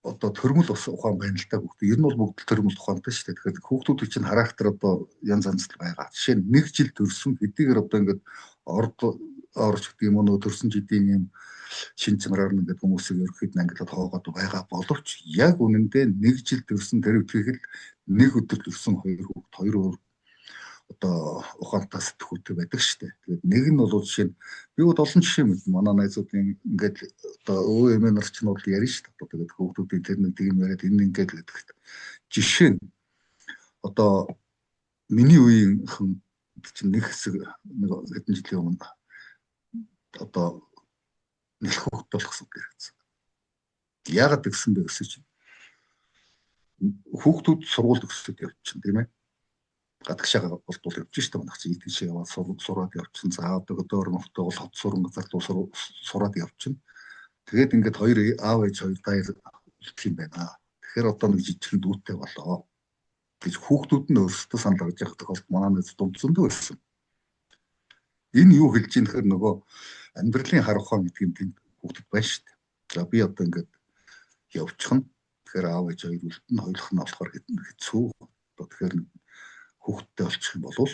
одоо төрмөл бас ухаан байна л та хүүхдээ. Ер нь бол бүгд төрмөл ухаантай шүү дээ. Тэгэхээр хүүхдүүд чинь характер одоо янз янз байгаа. Жишээ нь 1 жил төрсөн хэдийгээр одоо ингэж орч гэдэг юм уу төрсөн жидийн юм шин чанараар ингээд хүмүүсийг ерөөхдөө ангилаад хоогоод байгаа боловч яг үнэндээ 1 жил төрсөн тэр үтгэхэл 1 өдөр төрсөн 2 хүүхд 2 одоо ухаантай сэтгүүтэй байдаг шүү дээ. Тэгээд нэг нь бол жишээ нь би бол олон жишээ мэднэ. Манай найзуудын ингээд одоо өвөө эмээ нар ч нь бол ярина шүү дээ. Тэгээд хүүхдүүдийн тэр нэг тийм яриад энэ ингээд гэдэг. Жишээ нь одоо миний үеийн хүн чинь нэг хэсэг нэг хэдэн жилийн өмнө одоо нэлэх хүүхд болох гэсэн хэрэгцээ. Яагаад гэсэн бэ гэсэн чинь хүүхдүүд сургууль төгсөд явчихна тийм ээ. Гадагшаа болтол явж штэ манайх чи тийш яваад сураад явчихсан. За одоо өөрөмтөө бол хот суран газар сураад явчихна. Тэгээд ингээд хоёр аав ээж хоёр даяар үлдэх юм байна. Тэгэхээр одоо нэг жижигхэн дүүтэй болоо гэж хүүхдүүд нь өөрсдөө санал гаргаж явах тохиолдол манай найз дундсөндөө байсан. Энэ юу хэлж ийм тэгэхээр нөгөө амьдралын хар ухаан гэдэг юм тийм хүүхдэд байна шүү дээ. За би одоо ингээд явчихна. Тэгэхээр аав ээж хоёр үлдэн хоёулах нь болохоор хэцүү. Одоо тэгэхээр хүүхдтэй болчих юм бол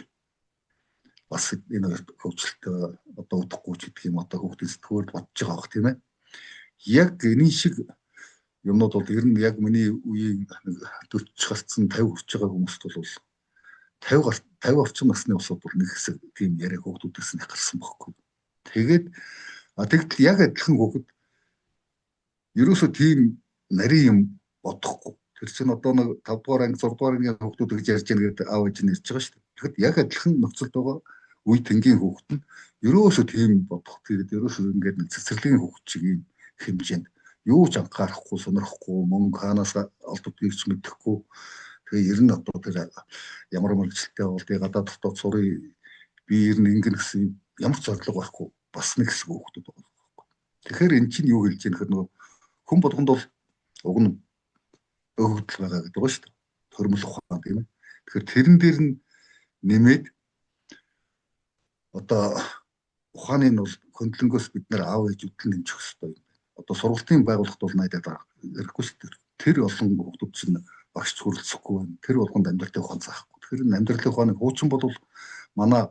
бас энэ хөвчлөлтөө одоо удахгүй ч гэдэг юм одоо хүүхдийн сэтгүүрд бодож байгаа бох тийм ээ. Яг энэ шиг юмнууд бол ер нь яг миний үеийн 40 гарцсан 50 хүрч байгаа хүмүүст бол 50 орчим насны усуд бол нэг хэсэг тийм яриа хүүхдүүдээс нь гарсан бохгүй. Тэгээд тэгтэл яг адилхан хүүхэд ерөөсөө тийм нарийн юм бодохгүй. Тэр чинь одоо нэг 5 дугаар анги 6 дугаар ангийн хүүхдүүд гэж ярьж байгаа гэдэг аав ээж нь ярьж байгаа шүү дээ. Тэгэхэд яг адилхан нөхцөлд байгаа үе тэнгийн хүүхэд нь ерөөсөө тийм бодох. Тэгээд ерөөсөө ингээд нэг цэцэрлэгийн хүүхэд шиг юм хэмжээнд юу ч анхаарахгүй, сонирхгүй, мөнгө хаанаас олддгийг ч мэдэхгүй. Тэгээ ер нь одоо тэр ямар мөрөгчлөлтэй болдгийг гадаад дотоод сурыг би ер нь ингэн гэсэн ямар ч зорилго байхгүй бас нэг хэсэг хүүхдүүд байгаа байхгүй. Тэгэхээр эн чинь юу хэлж яах нөгөө хүн болгонд бол уг нь өгөгдөл байгаа гэдэг ба шүү дээ. Тормол ухаан тийм ээ. Тэгэхээр тэрэн дээр нь нэмээд одоо ухааны нь бол хөндлөнгөөс бид нэр аав ээжүүд нь нэмчих хэрэгтэй юм байна. Одоо сургалтын байгууллагт бол найдаад ярихгүй шүү дээ. Тэр олон хүүхдүүд чинь багш хүрэлцэхгүй байна. Тэр болгонд амьдралын ухаан заахгүй. Тэгэхээр амьдралын ухааны хуучин бол манай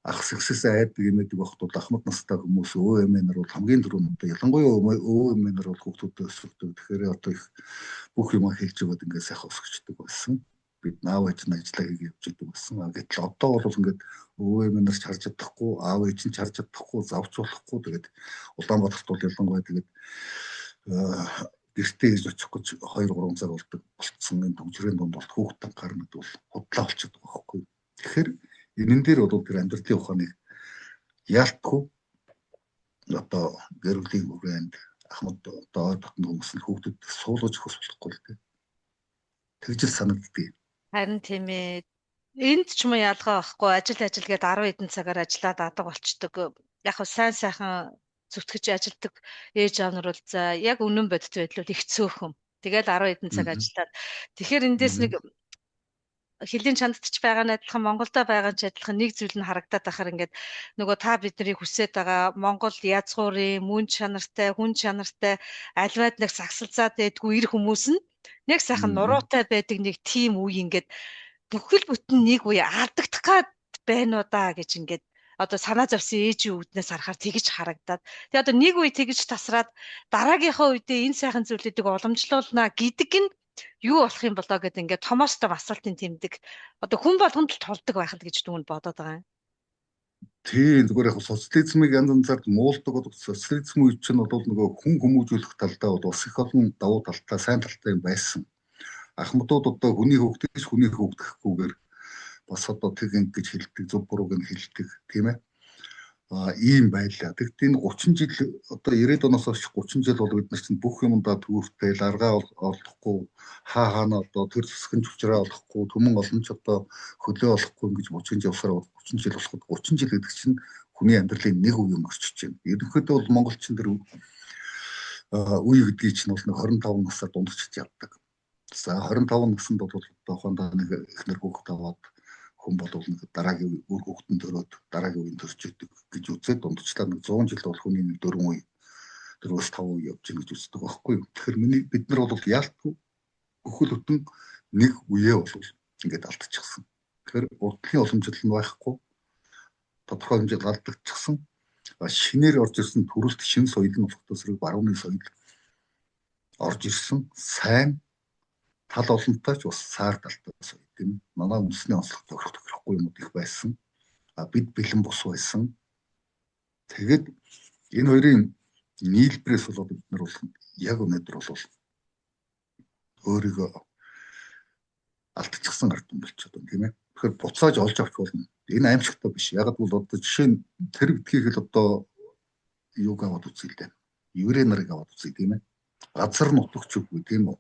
ах сэгсээс айдаг юм гэдэг багт бол ахмад настай хүмүүс өө эмээнэр бол хамгийн түрүүнд одоо ялангуяа өө эмээнэр бол хүүхдүүдэд өсгдөг. Тэгэхээр одоо их бүх юм хэлж өгöd ингээд сайхан өсгөждөг байсан. Бид наав ээж нь ажиллаа хийгээд явж идэг байсан. Гэтэл одоо бол ингээд өө эмээнэр ч харж чадахгүй, аав ээж нь ч харж чадахгүй, завч болохгүй. Тэгээд Улаанбаатарт бол ялангуяа тэгээд гэртээ ирж очих гэж 2-3 цаг болдог болцсон энэ төвчрийн дунд бол хүүхд анхаарна гэдэг бол худлаа болчиход байгаа байхгүй. Тэгэхээр энэн дээр бол тэр амьдралын ухааныг яалтгүй одоо гэр бүлийн хүрээнд ахмад одоо ой дотны хүмүүс нь хүүхдэд суулгаж өгөх болохгүй л дээ. Тэгж л санагддаг. Харин тийм ээ. Энд ч юм уу ялгаа байхгүй. Ажил гээд 10 хэдэн цагаар ажиллаад адаг болчдөг. Яг хөө сайхан зүтгэж ажилдаг ээж аав нар бол за яг үнэн бодит байдлууд их цөөхөн. Тэгэл 10 хэдэн цаг ажиллаад. Тэгэхээр эндээс нэг хэлийн чанддч байгаа нь адилхан Монголда байгаа ч адилхан нэг зүйл нь харагдаад байхаар ингээд нөгөө та бидний хүсэж байгаа Монгол язгуурын мөн чанартай, хүн чанартай альваад нэг сагсалзаад байдгүй ир хүмүүс нь нэг сайхан нуруутай байдаг нэг тим үе ингээд бүхэл бүтэн нэг үе алдагдах гад байна уу да гэж ингээд одоо санаа зовсон ээжийн үүднээс харахаар тэгж харагдаад. Тэгээ одоо нэг үе тэгж тасраад дараагийнхаа үедээ энэ сайхан зүйлүүдийг уламжлуулна гэдэг нь юу болох юм болоо гэдэг ингээд томоос том асуултын тэмдэг. Одоо хүн болгонд л тулдаг байх л гэж дүнд бодоод байгаа юм. Тийм зүгээр яг социализмыг янз янзаар муулдаг бол социализм үе чинь бол нөгөө хүн хүмүүжүүлэх талдаа бол бас их олон давуу талтай, сайн талтай юм байсан. Ахмадууд одоо хүний хөвгдөгч хүний хөвгдөхгүйгээр бас одоо тэг ингэж хэлдэг, зөв бурууг нь хэлдэг тийм ээ. Ийм байлаа. Тэгэхдээ энэ 30 жил одоо 90-ад оноос хойш 30 жил бол бид нар чинь бүх юмдаа төвөртэй аргаа олохгүй хаана одоо төр засгийн чухраа олохгүй түмэн олон ч одоо хөлөө олохгүй ингэж 30 жил явсаар 30 жил болоход 30 жил гэдэг чинь хүний амьдралын нэг үе өнгөрч чинь. Ерөнхийдөө бол монголчин тэр үе гэдгийг чинь бол нэг 25 насаар дундчиж явдаг. За 25 наснд бол одоо хондоо нэг эхнэр хүүхэд аваад хүн бол нэг дараагийн үр хүүхдэн төрөөд дараагийн үеийн төрж идэг гэж үзээд дундчлаа нэг 100 жил бол хүний нэг 4 үе 4-5 үе явж гин гэж үздэг байхгүй юу. Тэгэхээр бид нар бол яалтгүй бүхэл бүтэн нэг үеэ бол ингээд алдчихсан. Тэгэхээр урдлын уламжлал нь байхгүй тодорхой хэмжээнд алдагдчихсан. Шинээр орж ирсэн төрөлт шин соёл нь болохоос зэрэг барууны соёл орж ирсэн сайн тал олонтой ч бас саар талтай соёл тийм манай үндэсний онцлог тохирохгүй юмуд их байсан. Бид бэлэн бус байсан. Тэгээд энэ хоёрын нийлбэрээс бол бид нар бол яг өнөөдөр бол өөрийгөө алдчихсан ард юм болчиход байна тийм ээ. Тэгэхээр буцааж олж авч болно. Энэ аимшигтай биш. Яг бол одоо жишээ нь тэр битгийг л одоо юуг аваад үзье л дээ. Еврей нарыг аваад үзье тийм ээ. Газар нутагч үгүй тийм үү.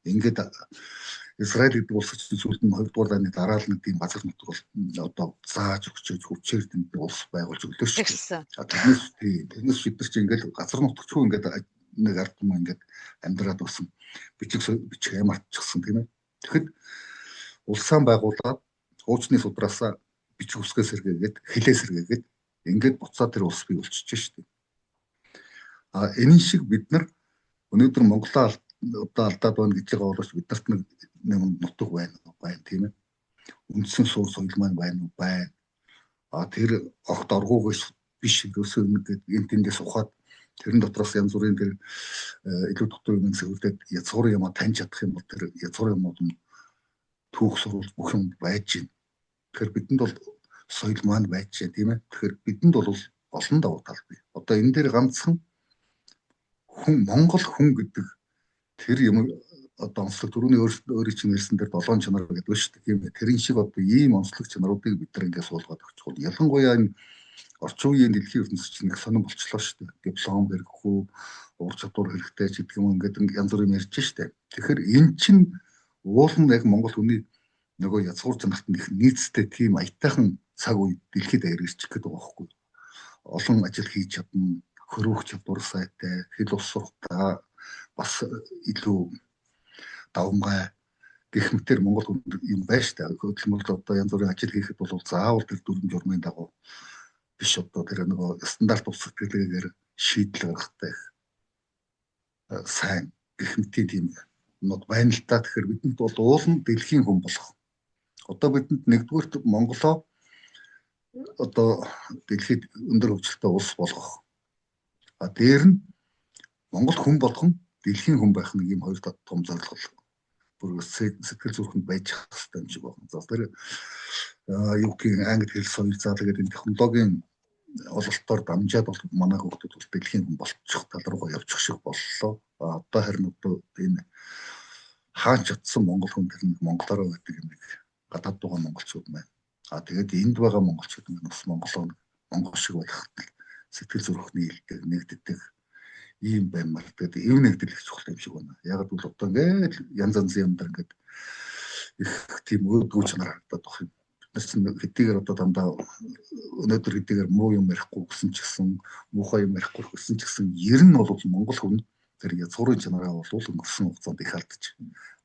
Ингээд Израиль гэдэг улс чинь сүүлд нь 2 дугаар дайны дараа л нэг тийм газар нутаг бол одоо зааж өгчөөж хүчээр тэнд улс байгуулж өглөөш. Тэрнээс бид нар чинь ингээд газар нутагчгүй ингээд нэг ард юм ингээд амьдраад болсон. Бичиг аймартчихсан тийм ээ. Тэгэхэд улсаа байгуулад хуучны судраасаа бич үсгээ сэргээгээд хилээ сэргээгээд ингээд буцаад тэр улс бий болчихж шүү дээ. Энэ шиг бид нар өнөөдөр Монголоо одоо алдаад байна гэж байгаа боловч биднэрт нэг нутаг байна тийм ээ. Үндсэн суурь соёл маань байна уу? Байна. Тэр огт оргуугаас биш ерөөсөө ингээд энэ тэндээс ухаад тэрэн дотроос янз бүрийн тэр илүү дотор юм зөвлөдөд язгуур юм таньж чадах юм бол тэр язгуур юмуд нь түүх сурвалж бүх юм байж байна. Тэгэхээр бидэнд бол соёл маань байж байна тийм ээ. Тэгэхээр бидэнд бол олон давуу тал бий. Одоо энэ дээр ганцхан Монгол хүн гэдэг тэр юм одоо онцлог түрүүний өөрийн чинь хэлсэн дээр 7 чанар гэдэг байна шүү дээ тийм ээ. Тэрэн шиг одоо ийм онцлог чанаруудыг бид нар ингээд суулгаад өгч бол ялангуяа энэ орчин үеийн дэлхийн ертөнцийн чинь их сонирн болчихлоо шүү дээ. Диплом хэрэггүй, ур чадвар хэрэгтэй ч гэдэг юм ингээд янз бүр юм ярьж шүү дээ. Тэгэхээр эн чинь уул нь яг Монгол хүний нөгөө язгуур чанарт нь их нийцтэй тийм аятайхан цаг үе дэлхийд ирчих гээд байгаа байхгүй. Олон ажил хийж чадна, хөрөөх чадвар сайтай, хэл ус сурахтаа бас илүү давмгай гэх мэтэр Монгол хүн юм байна шүү дээ. Хөдөлмөрлөлт одоо янз бүрийн ажил хийхэд бол заавал тэр дүрм журмын дагуу биш одоо тэр нөгөө стандарт ус сэтгэлгээгээр шийдэл гаргахтай сайн гэх мэтийн тийм нот байна л та. Тэгэхээр бидэнд бол уулын дэлхийн хүн болох. Одоо бидэнд нэгдүгürt Монголоо одоо дэлхийд өндөр хөгжилтэй улс болгох. Дээр нь Монгол хүн болгон дэлхийн хүн байх нэг юм хоёр том зорилго бүр сэтгэл зүрхэнд байж хэвээр юм шиг байна. За тэр юу гэх англи хэл соёл заа тэгээд энэ технологийн ололтоор дамжаад бол манай хүүхдүүд бол дэлхийн хүн болчих тал руугаа явчих шиг боллоо. Одоо харин одоо энэ хаач чадсан монгол хүн тэр нэг монголоор байдаг юм нэг гадаад байгаа монголчууд байна. Тэгээд энд байгаа монголчууд нь бас монгол шиг байх сэтгэл зүрхний нэгддэг ийм баймар. Тэгээд эв нэгдэл их чухал юм шиг байна. Яг л одоо ингээд янз янзын юмдар ингээд их тийм өөдгөө чанар харагдаад байх юм. Хэдийгээр одоо дандаа өнөөдөр хэдийгээр муу юм ярихгүй гэсэн ч гэсэн муухай юм ярихгүй гэсэн ч гэсэн ер нь бол монгол хүн тэр язгуурын чанараа бол өнгөрсөн хугацаанд их алдаж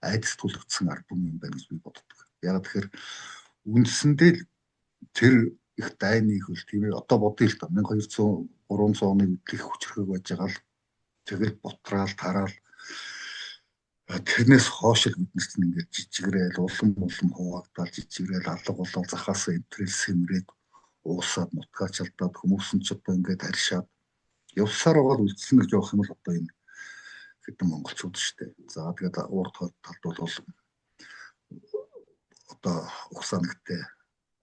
айдас түлэгдсэн ард юм байна гэж би боддог. Яг тэгэхээр үндсэндээ тэр их дайны хөл тийм ээ одоо бодъё л да 1200 300 оны үеийн хүчрхэг байж байгаа л тэгэл бутраал тараал тэрнээс хойш л бид нар чинь ингээд жижигрээл улам хуваагдал жижигрээл алга болол захаас энтрэл сэмрээд уусаад нутгаач алдаад хүмүүс нь ч одоо ингээд харьшаад явсаар байгаа үлдсэн гэж явах юм бол одоо энэ хэдэн монголчууд шүү дээ. За тэгээд урд талд бол одоо ухсанагтай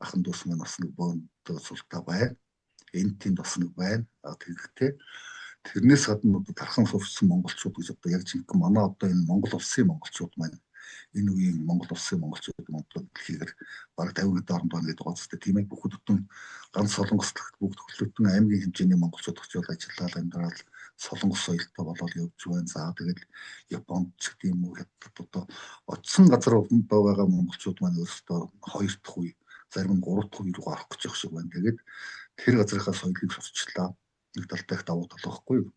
ахан дүүс маань бас нэг бөөндөө султаа байна. Энд тэнд бас нэг байна. Тэгэхдээ тэрнээс гадна одоо тархан сурсан монголчууд гэж одоо яг жинхэнэ манай одоо энэ Монгол улсын монголчууд маань энэ үеийн Монгол улсын монголчууд Монгол дэлхийгээр бараг 50 хэд орнд байна гэдэг байгаа зү тийм ээ бүхэл бүтэн ганц солонгос бүгд хөглөтөн аймгийн хэмжээний монголчууд очиж ажиллаад амьдрал солонгос соёлтой болоод явж байна. За тэгэл Японд ч гэдэг юм уу одоо очсон газар болондоо байгаа монголчууд маань өөрсдөө 2 дахь үе зарим нь 3 дахь үе рүү гарах гэж байгаа шиг байна. Тэгээд тэр газрынхаа соёлыг сурчлаа. Нэг талтай их давуу тал байхгүй юу?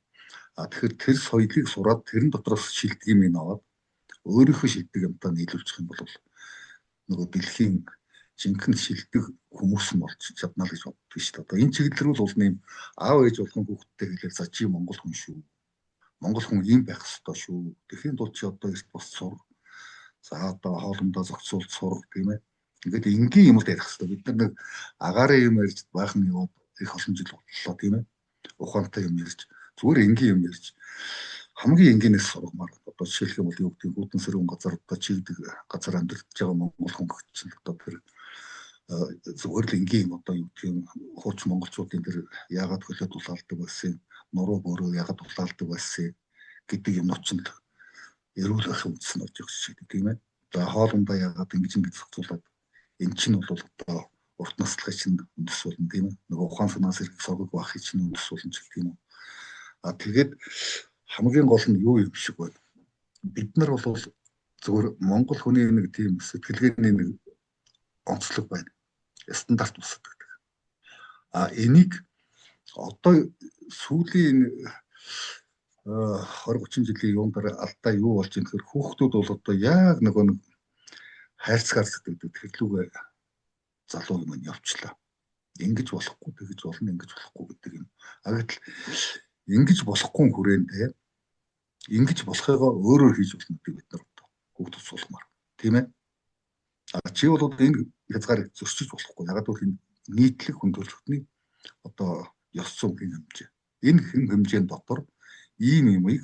Тэгэхээр тэр соёлыг сураад тэрэн дотроос шилдэг юм ин аваад өөрийнхөө шилдэг юмтаа нийлүүлчих юм бол нөгөө дэлхийн жинхэнэ шилдэг хүмүүс нь болж чадна л гэж боддог шүү дээ. Одоо энэ чиглэл бол нэм аав ээж болгон хүүхдтэй хэлээд за чи монгол хүн шүү. Монгол хүн ийм байх ёстой шүү. Тэхийн тулд чи одоо эрт бос сур. За одоо хоолндоо зохицуулт сур тийм ээ. Ингээд энгийн юм л ярих хэрэгтэй. Бид нар нэг агаарын юм ярьж баахан яваад их олон жил боллоо тийм ээ. Ухаантай юм ярьж зүгээр энгийн юм ярьж хамгийн энгийнээс сургамаар одоо жишээлх юм бол юу гэдэг гүтэн сэрүүн газар одоо чигдэг газар амьдарч байгаа монгол хүн чинь одоо тэр зүгээр л энгийн юм одоо юу гэдэг хууч монголчуудын тэр яагаад хөлөө дулаалдаг байсан нуруу бөрөө яагаад дулаалдаг байсан гэдэг юм очинд эрүүлэх үндс нь очиж шиг тийм ээ. За хоолндоо яагаад ингэж зохицуулаад эн чинь бол одоо урт наслахын чинь үндэс болно тийм ээ. Нөгөө ухаан санаас ирэх соргог бахын чинь үндэс болно ч гэх юм уу. Тэгээд хамгийн гол нь юу юм шиг байна. Бид нар бол зөвхөн монгол хүний нэг тийм сэтгэлгээний нэг онцлог байна. Стандарт усдаг. Энийг одоо сүүлийн 20-30 жилийн юун дараа алдаа юу болж юм гэхээр хүүхдүүд бол одоо яг нэг хайрцгаар сэтгэдэг тэрлүүгээ залуу юм явчлаа. Ингэж болохгүй, тэгэж болно, ингэж болохгүй гэдэг юм. Гэтэл ингэж болохгүй хүрээндээ ингэж болохыгоо өөрөөр хийж болно гэдэг бид нар хүүхд тусуулмаар. Тийм ээ. Чи бол энэ хязгаарыг зөрчиж болохгүй. Ягаад гэвэл энэ нийтлэг хүн төрөлхтний одоо ёс зүйн хэмжээ. Энэ хэмжээнд дотор ийм юмыг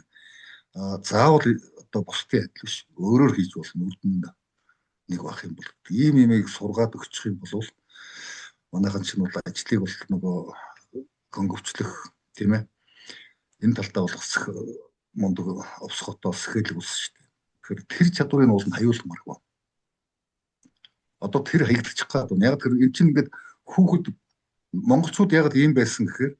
заавал одоо бусдын адил биш өөрөөр хийж болно үрдэн нэг бах юм бол ийм юмыг сургаад өгчих юм бол манайхан чинь бол ажлыг бол нөгөө хөнгөвчлөх тийм ээ энэ талтаа болгох мундаг овсготоо сэхэлэг үс шүү дээ. Тэгэхээр тэр чадварыг уул нь хаюулмаргүй. Одоо тэр хаягдчих гад яг тэр эн чинь ингээд хүүхэд монголчууд яг ийм байсан гэхээр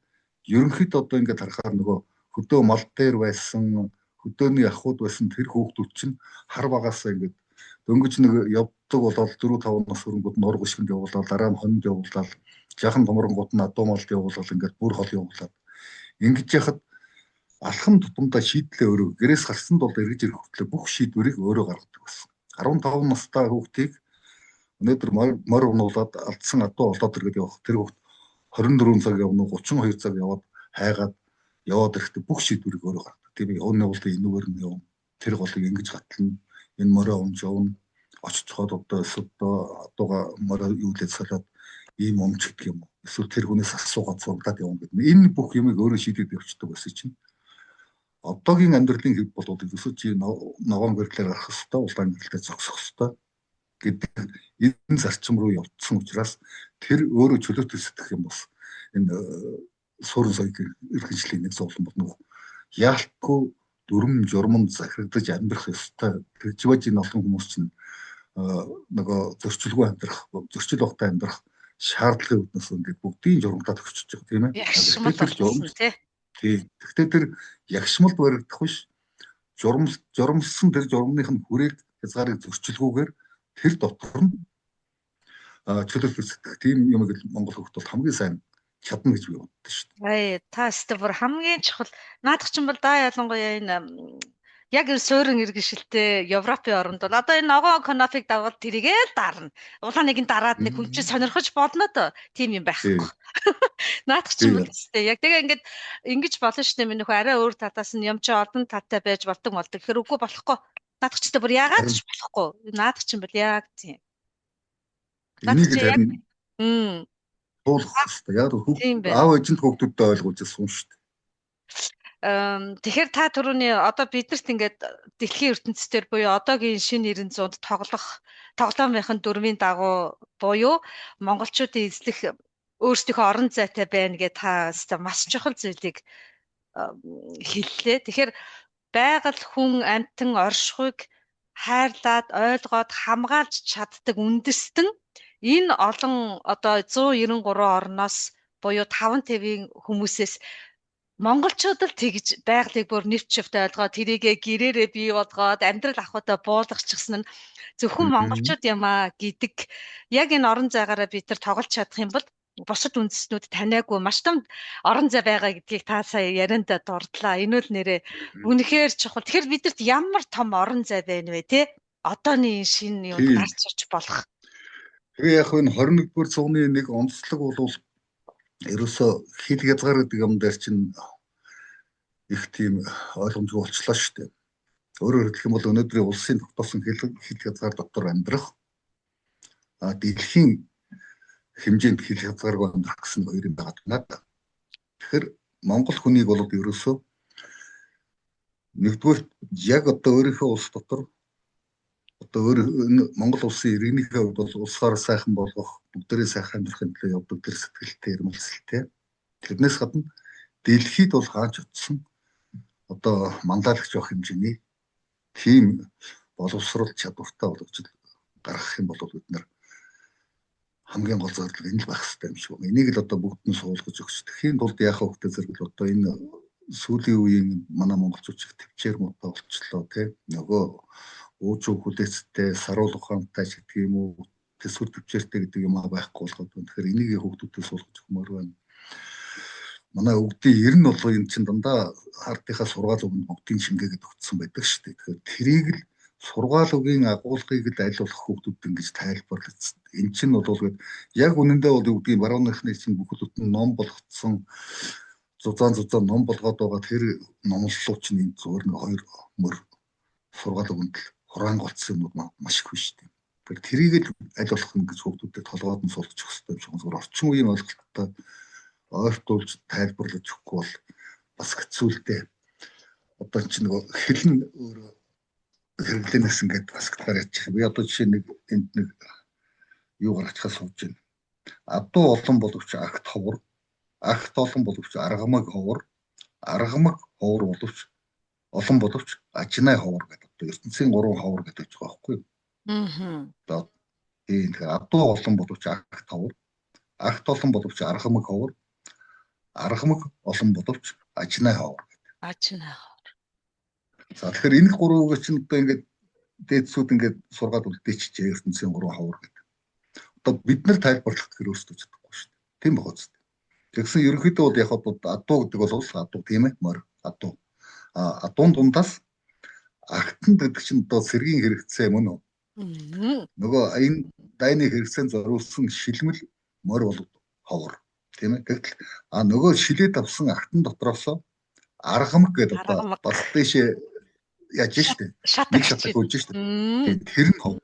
ерөнхийдөө одоо ингээд харахаар нөгөө хөдөө мал дээр байсан хөдөөний ахуйд байсан тэр хүүхдүүд чинь хар багасаа ингээд дөнгөж нэг явдаг болоод 4-5 нас хөрөнгөд нург ишгэнд явуулаад дараа нь хонд явуулаад жаахан томрongууд нь адуу малд явуулаад ингээд бүр хол явуулаад ингэж яхад алхам тутамдаа шийдлээ өөрөө гэрээс гарсанд бол эргэж ирэх хүртэл бүх шийдвэрийг өөрөө гаргадаг байсан. 15 настай хүүхдийг өнөөдөр морь унуулад алдсан адуу олоод иргээд явах тэр хүүхд 24 цаг явна уу 32 цаг яваад хайгаад яваад ирэхдээ бүх шийдвэрийг өөрөө гаргадаг. Тийм ээ өөний уулын энүүгээр нь явна. Тэр голыг ингэж гатлна. Энэ морио өмж явна. Очицоход одоо эсвэл адууга морио юулээд салаад ийм өмч гэх юм уу. Эсвэл тэр хүнээс асуугаад зурлаад явна гэдэг. Энэ бүх юмыг өөрөө шийдээд явчихдаг байсан чинь. Одоогийн амьдралын хэв бол ерөөсөө чи ногоон гэрлээр гарах хэвээр улаан гэрлээ зогсох хэвээр гэдэг энэ зарчим руу явцсан учраас тэр өөрөө чөлөөтэй сэтгэх юм бас энэ суурин соёлын эрхэмжлийн нэг зовлон болно. Яалтгүй дүрм журманд захирагдаж амьдрах ёстой. Тэр живэж энэ олон хүмүүс чинь нөгөө зөрчилгүй амьдрах, зөрчил багтаа амьдрах шаардлагын үүднээс ингээд бүгдийн журамдаад өгчөж байгаа тийм ээ. Гэхдээ тэр ягшмалд баригдах биш. Журамлсан тэр журмных нь хүрээг хязгаарыг зөрчилгүйгээр тэр дотор нь чөлөөлөх сэтгэх тийм юм Монгол хөлт бол хамгийн сайн чадна гэж би боддог шүү дээ. Та өстө бүр хамгийн чухал наадах чинь бол да ялангуяа энэ яг энэ суурин иргэншилтэй Европын оронд бол одоо энэ ногоон конофиг давгал тэрийгээ дарна. Улааныг нь дараад нэг хүн чинь сонирхож болно то. Тийм юм байхгүй. Наадах чинь бол өстө яг тэгээ ингээд ингэж болно шүү дээ. Миний нөхөө арай өөр татаас нь юм чи олон таттай байж болдог. Тэгэхээр үгүй болохгүй. Наадах чинь бүр яагаад ч болохгүй. Наадах чинь бол яг тийм. Энийг харин туулах хэрэгтэй. Яг аав ээжинд хүүхдүүдтэй ойлгуулжсэн шүү дээ. Тэгэхээр та түрүүний одоо биднэрт ингээд дэлхийн ертөнцийн буюу одоогийн шинэ 900-д тоглоомынхын дүрмийн дагуу буюу монголчуудын эзлэх өөрсдийнхөө орон зайтай байна гэж та маш чухал зүйлийг хэллээ. Тэгэхээр байгаль хүн амьтан оршихуйг хайрлаад ойлгоод хамгаалж чаддаг үндэстэн энэ олон одоо 193 орноос буюу 5/5-ийн хүмүүсээс монголчууд л тэгж байгалыг бүр нэвчвт ойлгоод тэрийгэ гэрээрээ бий болгоод амьдрал ахуйтай буулгачихсан нь зөвхөн монголчууд юм аа гэдэг яг энэ орон зайгаараа бид нар тоглож чадах юм бол бусад үндэстнүүд таниагүй маш том орон зай байгаа гэдгийг та сая ярианда дурдлаа. Энэ үл нэрээ үнэхээр чухал. Тэгэхээр бидэрт ямар том орон зай байна вэ те? Одооний шинэ юм гарч ирж болох. Тэгээ яг энэ 21-р зууны нэг онцлог бол ерөөсөө хил хязгаар гэдэг юм дээр чинь их тийм ойлгомжтой болчихлоо шүү дээ. Өөрөөр хэлэх юм бол өнөөдрийн улсын тогтоосон хил хязгаар дотор амьдрах дэлхийн хэмжээнд хил хязгааргүй амьдрах гэсэн хоёр юм байгаа надад. Тэгэхээр Монгол хүнийг бол ерөөсөө нэгдүгээр яг одоо өөрийнхөө улс дотор одоо Монгол улсын иргэнийхээ хувьд бол улсаар сайхан болгох, бүгдээрээ сайхан амьдрахын төлөө явдаг тэр сэтгэлтэй, ирмэлцэлтэй. Тэрнээс гадна дэлхийд бол хаач утсан одоо мандаалагч явах хэмжээний тийм боловсрол чадвартай болгож гаргах юм бол бид нар хамгийн гол зорилго энэ л байх хэрэгтэй юм шиг байна. Энийг л одоо бүгд нь суулгаж өгч. Тэхийн тулд яах вэ гэдэг зэрэг одоо энэ сүүлийн үеийн манай монголчууд их төвчээр муутай болчихлоо тийм нөгөө уучуу хүлээцтэй саруул ухаантай ч гэдэг юм уу төсвөр төвчээртэй гэдэг юм байхгүй болгоод байна. Тэгэхээр энийг хүүхдүүдэд суулгаж өгмөр байна. Манай өвгдийн ер нь бол энэ чинь дандаа хардынхаа сургаал өгнө бүгдийн шингээгээд өгсөн байдаг шүү дээ. Тэгэхээр тэрийг л сургаал үгийн агуулгыг л айлуулах хүүхдүүд ингэж тайлбарлаж эн чинь бол яг үнэндээ бол юу гэдгийг барууныхны чинь бүхэл бүтэн ном болгоцсон зузаан ном болгоод байгаа тэр номлолоо чинь энэ зүгээр нэг хоёр мөр сургаал үгэнд л хураангуйцсан юмуд маш их биш тийм. Тэгэхээр тэрийг л айлуулах нь гэж хүүхдүүдэд толгойд нь суулгах хэрэгтэй юм шиг зүгээр орчин үеийн ойлголттой ойртуулж тайлбарлаж өгөхгүй бол бас хэцүү л дээ. Одоо чинь нөгөө хэлн өөрөө хэрэглэнээс ингээд бас гараад чих. Би одоо жишээ нэг энд нэг юу гаргахаас сууж байна. Адуу олон боловч агт ховор, агт олон боловч аргамаг ховор, аргамаг ховор боловч олон боловч ажнай ховор гэдэг. Одоо ертөнцийн 3 ховор гэдэг ч байгаа байхгүй юу? Одоо тийм тэгэхээр адуу олон боловч агт ховор, агт олон боловч аргамаг ховор, аргамаг олон боловч ажнай ховор гэдэг. Ажнай ховор. За тэгэхээр энэ 3-ыг чинь одоо ингээд дээдсүүд ингээд сургаад үлдээчихжээ ертөнцийн 3 ховор гэдэг. Одоо бид нар тайлбарлах гэхээр өөрсдөө чадахгүй шүү дээ. Тийм баг үст. Тэгсэн ерөнхийдөө бол яг адуу гэдэг бол адуу тийм ээ морь адуу. Адуун дундаас агтанд гэдэг чинь одоо сэргийн хэрэгцээ мөн үү? Нөгөө энэ дайны хэрэгцээнд зориулсан шилмэл морь бол ховор тийм ээ. Гэтэл нөгөө шилээд авсан агтан дотроос аргамаг гэдэг одоо бас дэшээ яаж штэ нэг шатаг үлж штэ. Тэр нь ховор.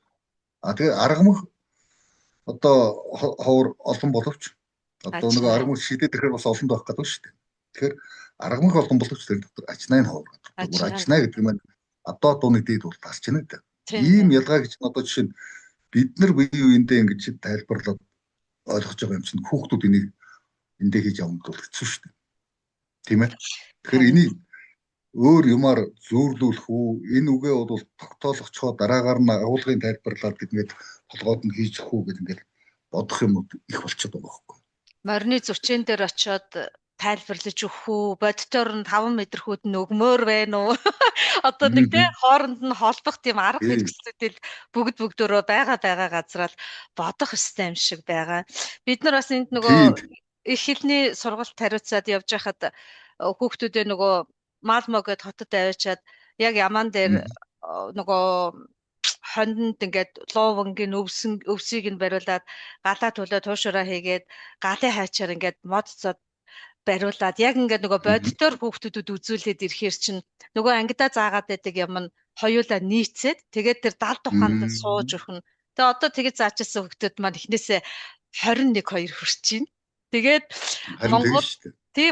Тэгээ аргамаг одоо ховор олон боловч одоо нөгөө аргамаг шилээд ирэхээр бас олон байх гэдэг штэ. Тэгэхээр аргамаг олон боловч тэр дотор ажнай нь ховор гэдэг. Ажнай гэдэг нь одоо дууны дээд бол тасч байна гэдэг. Ийм ялгаа гэж одоо жишээ нь бид нар бие биендээ ингэж тайлбарлаад ойлгож байгаа юм чинь хүүхдүүд энийг эндээ хийж явна бол хэцүү шүү дээ. Тийм ээ. Тэгэхээр энийг өөр юмар зөөрлүүлэх үү, энэ үгээ бол тогтоолгочхоо дараагаар нь агуулгын тайлбарлаад гэдгээд толгойд нь хийж өгөх үү гэдэг ингээд бодох юмуд их болчиход байгаа байхгүй. Морины зурчин дээр очиод тайлбарлаж өгөх үү, бодтоор нь 5 метрхүүд нь өгмөр байна уу? Одоо нэг тийм хооронд нь холбох тийм арга хэрэгслүүдэл бүгдөө байгаа газраа л бодох ёстой юм шиг байгаа. Бид нар бас энд нөгөө их хэлний сургалт хариуцаад явж байхад хүүхдүүдээ нөгөө Малмо гэд хотод аваачаад яг ямаан дээр нөгөө хондонд ингээд луувангийн өвсийг нь бариулаад галаа төлөө туушураа хийгээд галын хайчаар ингээд мод цод бариулаад яг ингээд нөгөө бодтоор хүүхдүүдэд үзүүлээд ирэхээр чинь нөгөө ангидаа заагаад байдаг юм нь хоёулаа нийцээд тэгээд тэр далд ухаанд сууж өгнө. Тэгээ одоо тэгээд заачсан хүүхдүүд маань эхнээсээ 21 2 хүрч байна. Тэгээд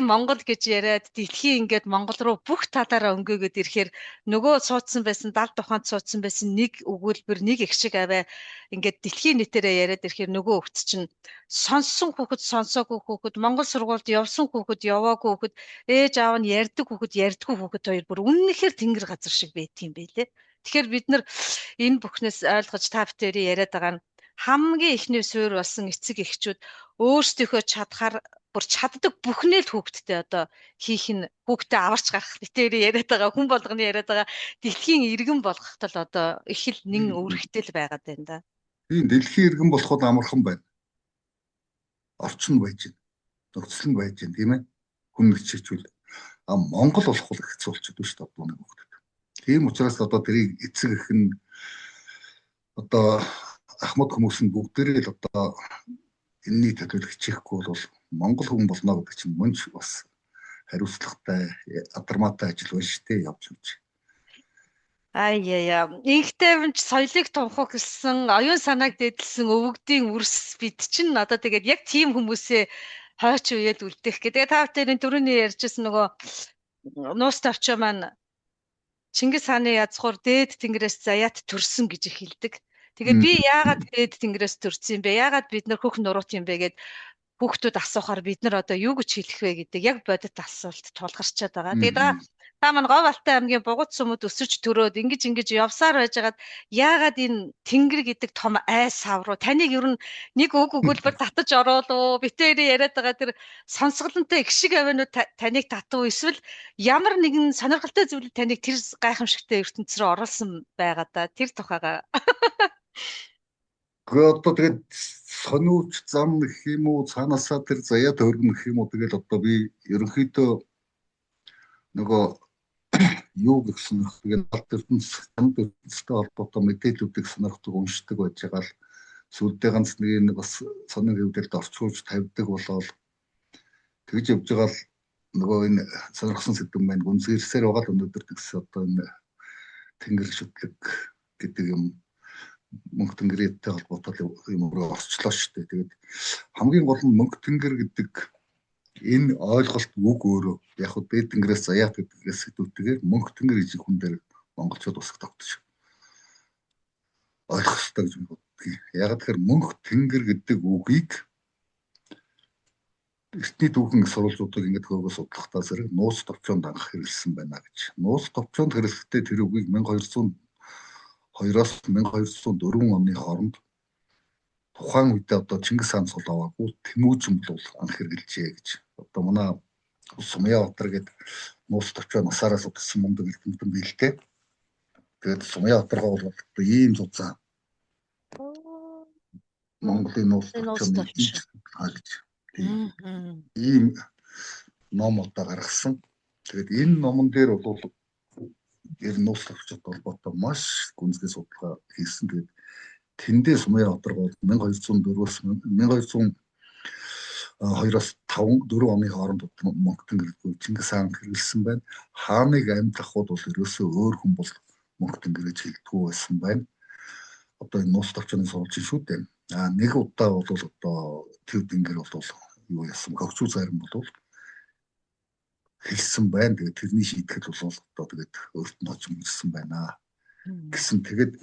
Монгол гэж яриад дэлхийн ингээд Монгол руу бүх талаараа өнгөөгöd ирэхээр нөгөө суудсан байсан далд ухаанд суудсан байсан нэг өгүүлбэр нэг их шиг аваа ингээд дэлхийн нийтээрээ яриад ирэхээр нөгөө хөвгт чинь сонссон хүүхэд сонсоогүй хүүхэд Монгол сургуульд явсан хүүхэд яваагүй хүүхэд ээж аав нь ярьдаг хүүхэд ярьдаггүй хүүхэд хоёр бүр үнэнхээр тэнгэр газар шиг байт юм байлээ. Тэгэхээр бид нар энэ бүхнээс ойлгож та бүхэн яриад байгаа нь хамгийн ихний суурь болсон эцэг эхчүүд өөрсдийнхөө чадхаар бүр чаддаг бүхнээ л хүүхдтэй одоо хийх нь хүүхдээ аварч гарах битээр яриад байгаа хүн болгоны яриад байгаа дэлхийн иргэн болгохт л одоо их л нэн өргөтөл байгаад байна да. Тийм дэлхийн иргэн болоход амархан байна. Орчин байж байна. Нөхцөл нь байж байна тийм ээ. Хүн нэгчилжүүл. Монгол болох бол хэцүү болчиход байна шүү дээ одоо нэг хүүхдэд. Тийм учраас одоо тэрийг эцэг эх нь одоо ахмад хүмүүс нь бүгдээрээ л одоо энэний төлөөлөх хичээхгүй бол Монгол хүн болно гэдэг чинь мөн ч бас хариуцлагатай адармаатай ажил байна шүү дээ явж явж. Аяа. Инхтэй юмч соёлыг тунхаг гэсэн оюун санааг дэдэлсэн өвгдийн үрс бид чинь одоо тэгээд яг тийм хүмүүсээ хойч үеэд үлдээх гэдэг. Та бүхэн түрүүний ярьжсэн нөгөө нуус тавчаа маань Чингис хааны язгуур дээд тэнгэрээс заяат төрсөн гэж их хэлдэг. Тэгээ би яагаад дээд тэнгэрээс төрсөн юм бэ? Яагаад бид нар хөх нуруут юм бэ гэд хүүхдүүд асуухаар бид нар одоо юу гэж хэлэх вэ гэдэг яг бодит асуулт тулгарчаад байгаа. Тэгээд та маань Говь Алтай аймгийн Бугуут сумд өсөж төрөөд ингэж явсаар байжгаад яагаад энэ тэнгэр гэдэг том айс савруу таныг ер нь нэг үг өгүүлбэр татаж ороолоо битээр яриад байгаа тэр сонсголонтой их шиг авинууд таныг татав эсвэл ямар нэгэн сонирхолтой зүйл таныг тэр гайхамшигтай ертөнц рүү оруулсан байгаа да тэр тухайга. Гэхдээ одоо тэгээд сониуч зам гэх юм уу цаанаасаа тэр заяа төргөн гэх юм уу тэгэл одоо би ерөнхийдөө нөгөө юу гэх сонирхдаг алт ертөнцтэй холбоотой мэдээллүүдийг сонирхдаг уншдаг байж байгаа л сүүлдээ ганц нэг бас сонин хөвдөлд орчуулж тавьдаг болоод тэгж явж байгаа л нөгөө энэ сонирхсан сэдв маань гүнзгийрсээр байгаа л өнөөдөр тэгс одоо энэ тэнгэр шүтлэг гэдэг юм мөнх тэнгэртэй холбоотой юм руу орчлоо шүү дээ. Тэгээд хамгийн гол нь мөнх тэнгэр гэдэг энэ ойлголт үг өөрөө яг хөө дээд тэнгэрээс заяат гэдгээс сэдвүүтэйгээр мөнх тэнгэр гэж хүн дээр монголчууд усаг тогтож ойлгох хэрэгтэй гэж боддог. Яг тэгэхээр мөнх тэнгэр гэдэг үгийг эртний түүхэн сурвалжуудыг ингээд хөөгөө судлахтаа зэрэг нууц товчоонд анх хэрэглэсэн байна гэж. Нууц товчоонд хэрэглэхдээ тэр үгийг 1202-оос 1204 оны хооронд тухайн үед одоо Чингис хаан сул аваагүй Тэмүүжин бол анх хэрэгжилжээ гэж. Одоо манай Сумьяотар гэдэг нууц товчоо насаараас утсан мундаг элдэмтэн биелтэй. Тэгээд Сумьяотаргаа бол одоо ийм зузаан Монголын нууц товчооны гэж ийм ном одоо гаргасан. Тэгээд энэ номон дээр бол ер нь нууц товчоод холбоотой маш гүнзгий судалгаа хийсэн. Тэгээд тэндээ Сумьяотар бол 1204-өөс 1202-оос 4 оны хооронд мөнх тэнгэрийг Чингис хаан хэрэглэсэн байна. Хааныг амьдлахуд бол ерөөсөө өөр хүн бол мөнх тэнгэрийг хэлдэггүй байсан байна. Одоо энэ нууц товчооны сурвалж шүү дээ. Нэг удаа бол одоо төв тэнгэр бол юу яасан хөгжүү зарим бол хэлсэн байна. Тэгээд тэрний шийтгэл бол одоо тэгээд өөрт нь очим ирсэн байна гэсэн. Тэгээд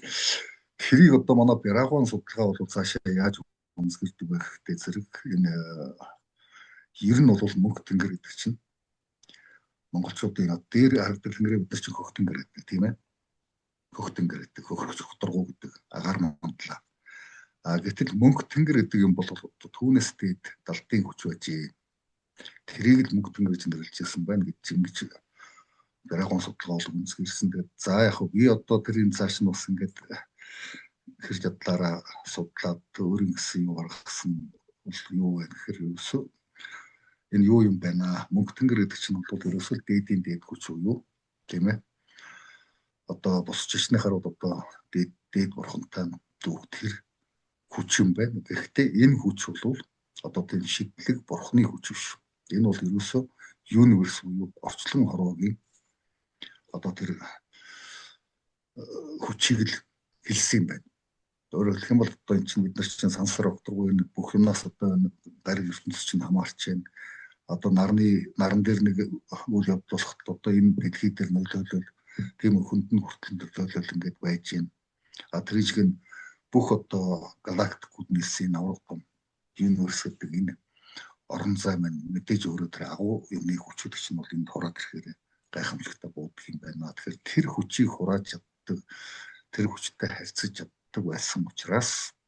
тэрийг одоо манай Брагуан судалгаа бол цаашаа яаж үнэлдэг байх гэдэг зэрэг энэ ер нь бол мөнх тэнгэр гэдэг чинь монголчуудын дээр харагддаг тэнгэрээ бид нар чинь хөх тэнгэр гэдэг тийм ээ. Хөх тэнгэр гэдэг хохторгуу гэдэг агаар мандлаа. Гэтэл мөнх тэнгэр гэдэг юм бол түүнээс дээд далдын хүч байжээ. Тэрийг л мөнх тэнгэр гэж нэрлэжсэн байна гэж ингэж Брагуан судалгаа бол үнэлсэн. Тэгээд за яг би одоо тэрийн цааш нь бас ингээд хэр чадлаараа судлаад өөрийн гэсэн юм гаргасан юу вэ гэхээр ерөөсөө энэ юу юм байна. Мөнх тэнгэр гэдэг чинь бол ерөөсөө дээдийн дээд хүч юу тийм ээ. Одоо бос жишний харууд одоо дээд бурхантай дүүх тэр хүч юм байна. Гэхдээ энэ хүч бол одоо тийм шидлэг бурхны хүч биш. Энэ бол ерөөсөө юниверс буюу орчлон хорвоогийн одоо тэр хүчийг л хэлсэн юм байна. Өөрөөр хэлэх юм бол одоо энэ чинь бид нар чинь сансар өгдөггүй энэ бүх юмнаас одоо гариг ертөнцийн чинь хамаарч байна. Одоо наран дээр нэг үйл явдал болоход одоо энэ дэлхий дээр нөлөөлөл тийм хүндэн хүртэл нөлөөлөл ингээд байж байна. Тэр чинь бүх одоо галактикууд нийлсэн аврагтан юниверс гэдэг энэ орон зай маань мэдээж өөрөө тэр агуу юмны хүчүүд чинь бол энд хураад ирэхээр гайхамшигтай буудах юм байна. Тэгэхээр тэр хүчийг хурааж чаддаг, тэр хүчтэй харьцаж чаддаг байсан учраас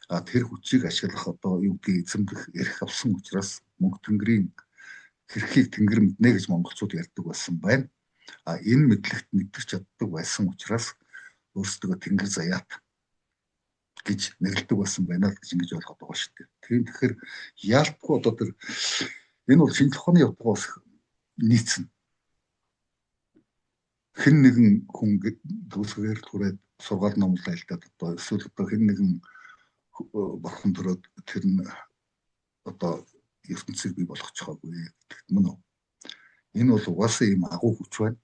тэр хүчийг ашиглах одоо юу гэдгийг эзэмдэх эрх авсан учраас мөнх тэнгэрийн хэрхийг тэнгэр мэднэ гэж монголчууд ярьдаг байсан байна. Энэ мэдлэгт нэгдэж чаддаг байсан учраас өөрсдөө тэнгэр заяат гэж нэрлэдэг байсан байна гэж ингэж ойлгоод байгаа шүү дээ. Тэгэхээр яалтгүй одоо тэр энэ бол шинжлэх ухааны явдлага бас нийцнэ. Хэн нэгэн хүн төгсгөөр түрээд сургаал номлоо хэлдэг одоо эсвэл одоо хэн нэгэн бурхан төрөөд тэр нь одоо ертөнцийг бий болгочихоогүй гэдэг мөн үү. Энэ бол угаасаа ийм агуу хүч байна.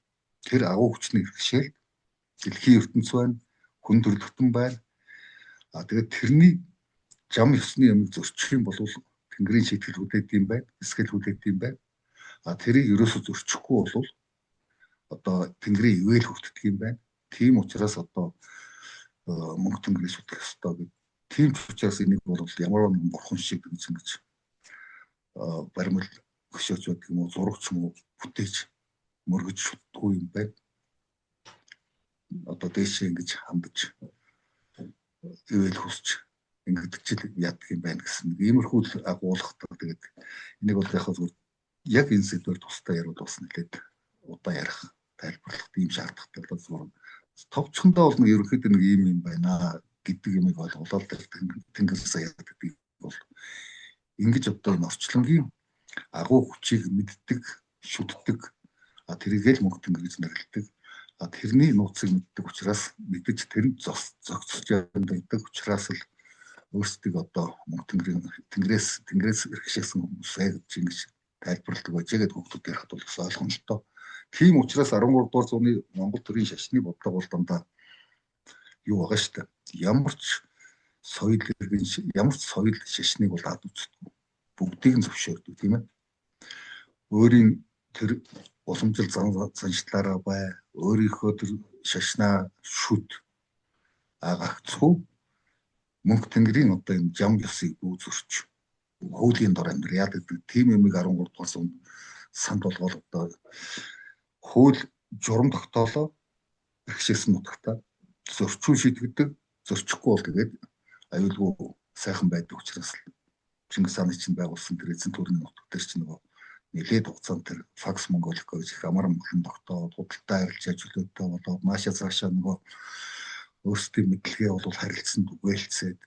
Тэр агуу хүчний хэрэгшээл дэлхийн ертөнц байна, хүн төрлөختөн байна. Тэгээд тэрний зам ёсны юмыг зөрчих юм бол тэнгэрийн шийтгэл хүлээдэг юм байна, эсвэл хүлээдэг юм байна. Тэрийг ерөөсөө зөрчихгүй бол одоо тэнгэрийн ивэл хүртдэг юм байна. Тийм учраас одоо мөнх тэнгэрийг судлах ёстой гэдэг. Тийм ч учраас энийг бол ямар нэгэн бурхан шиг гэж баримл хөшөөч гэдэг юм уу, зурагч юм уу бүтээж мөргөж шутдаггүй юм байна. Одоо дээшээ ингэж хандаж ивэл хүсч ингэдэг чил яадаг юм байна гэсэн иймэрхүү агуулгатай. Тэгээд энийг бол яг энэ сэдвээр тусдаа ярил бас нэлээд удаа ярих тайлбарлах тийм шаардлагатай бол зураг. Товчхондоо бол нэг ерөнхийдөө нэг ийм юм байна гэдэг юмыг ойлголоод тэнгэр заяат гэдэг бол ингэж одоо энэ орчлонгийн агуу хүчийг мэддэг, шүтдэг тэрийгэл мөнх тэнгэр гэж нэрлэдэг. Тэрний нууцыг мэддэг учраас мэдэж тэрэнд зогсож байдаг учраас л өөрсдийг одоо мөнх тэнгэрээс иргэшсэн хүмүүсээ гэж ингэж тайлбарладаг байжээ гэдэг хүмүүсд ярихад бол бас ойлгомжтой. Тийм учраас 13 дугаар зууны Монгол төрийн шашны бодлого бол дандаа юу байгаа шүү дээ. Ямар ч соёл шашныг бол ад үздэг. Бүгдийг нь зөвшөөрдөг тийм ээ. Өөрийн тэр уламжил заншлаараа бай, өөрийнхөө тэр шашнаа шүд агацгүй мөнх тэнгэрийн одоо энэ жам ёсыг үзүрч хуулийн дор амьдраад гэдэг тийм юмыг 13 дугаар зуунд санд болгоод одоо хууль журам тогтоолоо иргэшсэн нутагта зөрчил шийдэгдэг, зөрчихгүй бол тэгээд аюулгүй сайхан байдаг учраас Чингис хааны чинь байгуулсан тэр эзэн төрний нутаг дээр чинь нөгөө нэлээд хугацаанд тэр факс монголик гэж их амар амгалан тогтоод худалдаа харилцаа чөлөөтэй болоод маашаа цаашаа нөгөө өөрсдийн мэдлэгээ бол харилцсан түгээлцээд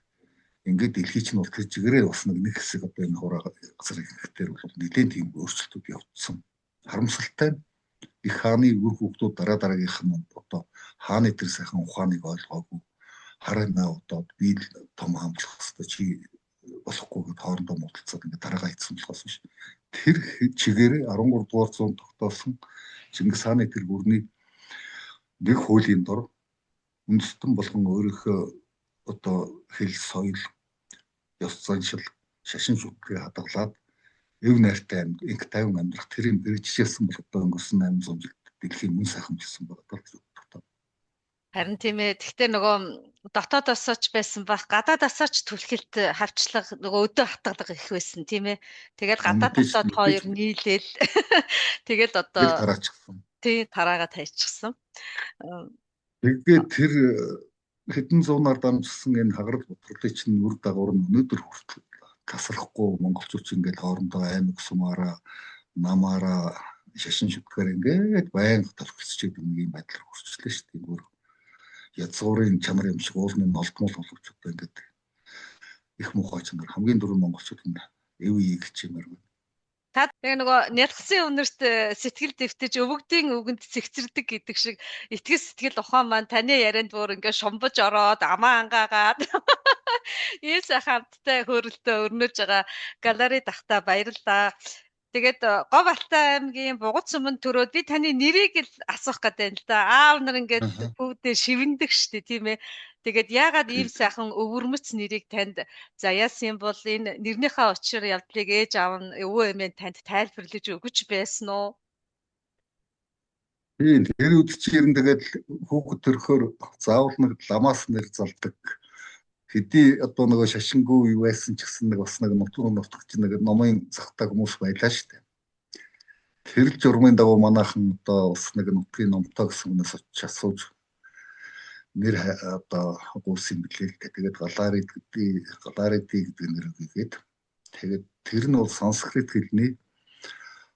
ингээд дэлхий чинь бол тэр жигээрээ бас нэг хэсэг одоо энэ хураа газар ихтэй бол нэлээд тийм өөрчлөлтүүд явагдсан. Харамсалтай нь их хааны үр хүүхдүүд дараагийнх нь одоо хааны тэр сайхан ухааныг ойлгоогүй хараа одоо би том хамтлах хэрэгтэй чи болохгүй гэд хоорондоо муудалцаад ингээд дараагаа хийсэн болохоос биш. Тэр чигээрээ 13 дугаар зуунд тогтоосон Чингис хааны тэр гүрний нэг хуулийн дор үндэстэн болгон өөрийнхөө одоо хэл соёл ёс заншил шашин шүтгээ хадгалаад эв найртай инх тайван амьдрах тэрийг бэржижсэн бол одоо өнгөрсөн 800 жилд дэлхийн мөн сайхан болсон байгаа гэж боддог. Харин тийм ээ. Гэхдээ нөгөө дотоодосоо ч байсан бах, гадаадасаа ч түлхэлт хавчлага нөгөө өдөө хатгалга их байсан тийм ээ. Тэгээд гадаад дотоод хоёр нийлээл тэгээд одоо тараачихсан. тий тараагаа тайчихсан. Тэгээд тэр хэдэн зуунаар дамжсан энэ хагарал бодлогын чинь үр дагавар нь өнөөдөр хүртэл тасрахгүй монголчууд ингээд хоорондоо аймаг сумаараа намаараа шашин шүтгээр ингээд байнга талхилсч идэг нэг юм байдлаар хүрчлээ шүү дээ. Өөр язгуурын чанар юм шиг уулын олдмол боловч одоо ингээд их муухай чанар хамгийн дөрөв монголчууд нь эв ийгч юмэр байна. Та тэгээ нөгөө нялхсан үнэрт сэтгэл дэвтэж өвөгдийн үгэнд цэгцэрдэг гэдэг шиг итгэс сэтгэл ухаан маань таны ярианд бүр ингээ шумбаж ороод амаа ангаагаад ийм сайхантай хөрөлтөө өрнөж байгаа галери дахта баярлалаа. Тэгээд Говь Алтай аймгийн Бугуц сүмэнд төрөөд би таны нэрийг л асуух гэдэг л да. Аав нар ингээд бүгдээ шивэндэг штэ тийм ээ. Тэгээд яагаад ийм сайхан өвөрмөц нэрийг танд заяасан бол энэ нэрнийхээ учир явдлыг ээж аав нь өвөө эмээ танд тайлбарлаж өгч байсан уу? Тийм тэр үед чинь тэгээд хүүхэд төрөхөөр заавал нэг ламаас нэр залдаг. Хэдий одоо нөгөө шашингүй юу байсан ч гэсэн нэг бас нэг нутагч нэг номын захтай хүмүүс байлаа шүү дээ. Тэр журмын дагуу манайхан одоо бас нэг нутгийн номтой гэсэн хүнээс очиж асууж нэр одоо гүйсэн билээ л дээ. Тэгээд галариди гэдэг нэр өгөөд тэгээд тэр нь бол санскрит хэлний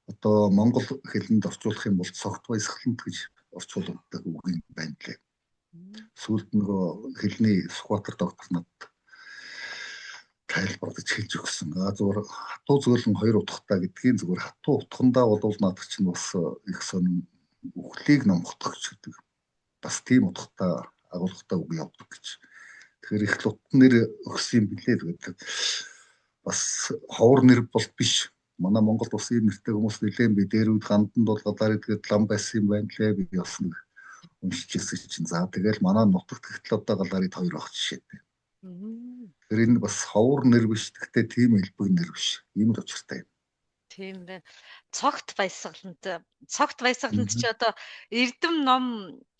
одоо монгол хэлэнд орчуулах юм бол цогт баясгалант гэж орчуулдаг үг юм байна лээ. Сүүлд нөгөө хэлний Сүхбаатар доктор над тайлбарлаж хэлж өгсөн. Зүгээр хатуу зөөлөн хоёр утгатай гэдгийг зүгээр хатуу утгандаа бол наадах чинь бас их сонин үхлийг номхотгоч гэдэг. Бас тийм утгатай агуулгатай үг явдаг гэж. Тэгэхээр их лутан нэр өгсөн билээ гэдэг. Бас ховор нэр бол биш. Манай Монголд бас ийм нэртэй хүмүүс нэлээд би дээр үед гандан бол галаар идгээд лам байсан юм байна лээ. Би бас нэг уншижсэн чинь за тэгэл манай нутагт гэтэл одоо галарид хоёр ах жишээтэй. Тэр энэ бас ховор нэр биш гэхдээ тийм элбэг нэр биш. Ийм л учиртай юм. Тийм байна. Цогт баясгалант ч одоо эрдэм ном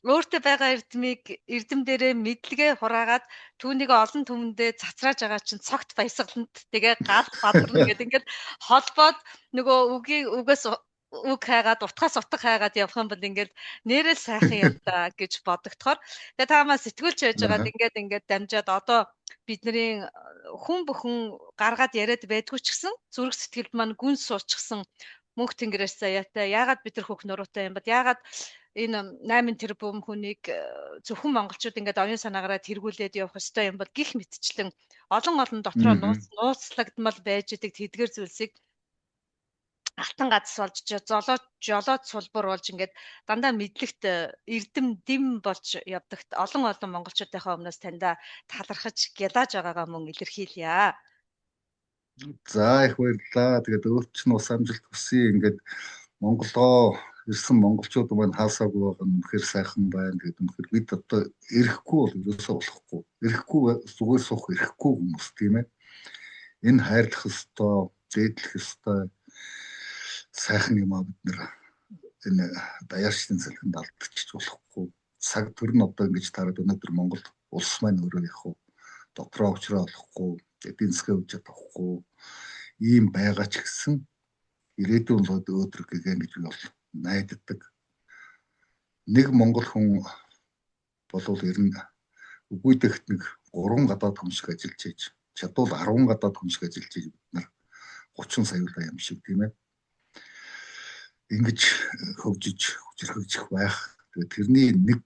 өөртөө байгаа эрдэм дээрээ мэдлэгээ хураагаад түүнийг олон түмэндээ цацрааж байгаа чинь цогт баясгалант тэгээ гал бадарна гэдэг ингээд холбоод нөгөө үгээс үг хайгаад утгаас утга хайгаад явах юм бол ингээд нэрэл сайхан юм да гэж бодогдохоор тэгээ таамаа сэтгүүлч байж байгаад ингээд дамжаад одоо бидний хүн бүхэн гаргаад яриад байдгүй ч гэсэн зүрх сэтгэлд маань гүн суучихсан мөнх тэнгэрээс заяатай яагаад бид нар хөх нуруутай юм бод яагаад энэ 8 тэрбум хүнийг зөвхөн монголчууд ингээд оюун санаагаараа тэргүүлээд явах ёстой юм бол гих мэтчлэн олон дотроо нууцлагдмал байж идэг тэдгээр зүйлсийг алтан гац болж жолоод сулбар болж ингээд дандаа мэдлэгт эрдэм дэм болж явдагт олон монголчуудынхаа өмнөөс таньда талархаж гялааж байгаагаа мөн илэрхийлье. За их баярлалаа. Тэгээд өөрт чинь бас амжилт хүсье. Ингээд Монголоо ирсэн монголчууд маань хаасаагүй байгаа нь үнэхээр сайхан байна. Тэгээд үнэхээр бид одоо ирэхгүй бол ерөөсөө болохгүй. Ирэхгүй зүгээр суух ирэхгүй хүмүүс тийм ээ. Энэ хайрлах ёстой, дээдлэх ёстой сайхан юм аа бид нэр энэ даяарчдын салхинд алдчих болохгүй. Цаг төр нь одоо ингэж тараад өнөөдөр Монгол улс маань өөрөө явах уу? Дотроо уучраа болохгүй, эдийн засгаа үж чадахгүй ийм байгаа ч гэсэн ирээдүйн өөдрөг гэгэн гэж би бол найддаг. Нэг монгол хүн болвол ер нь үгүйдэгт нэг 3 гадаад хүн шиг ажиллаж ийж чадвал 10 гадаад хүн шиг ажиллаж ийж бид нар 30 сая юм шиг тийм ээ. Ингэж хөгжиж хүчрхэгжих байх. Тэгээд тэрний нэг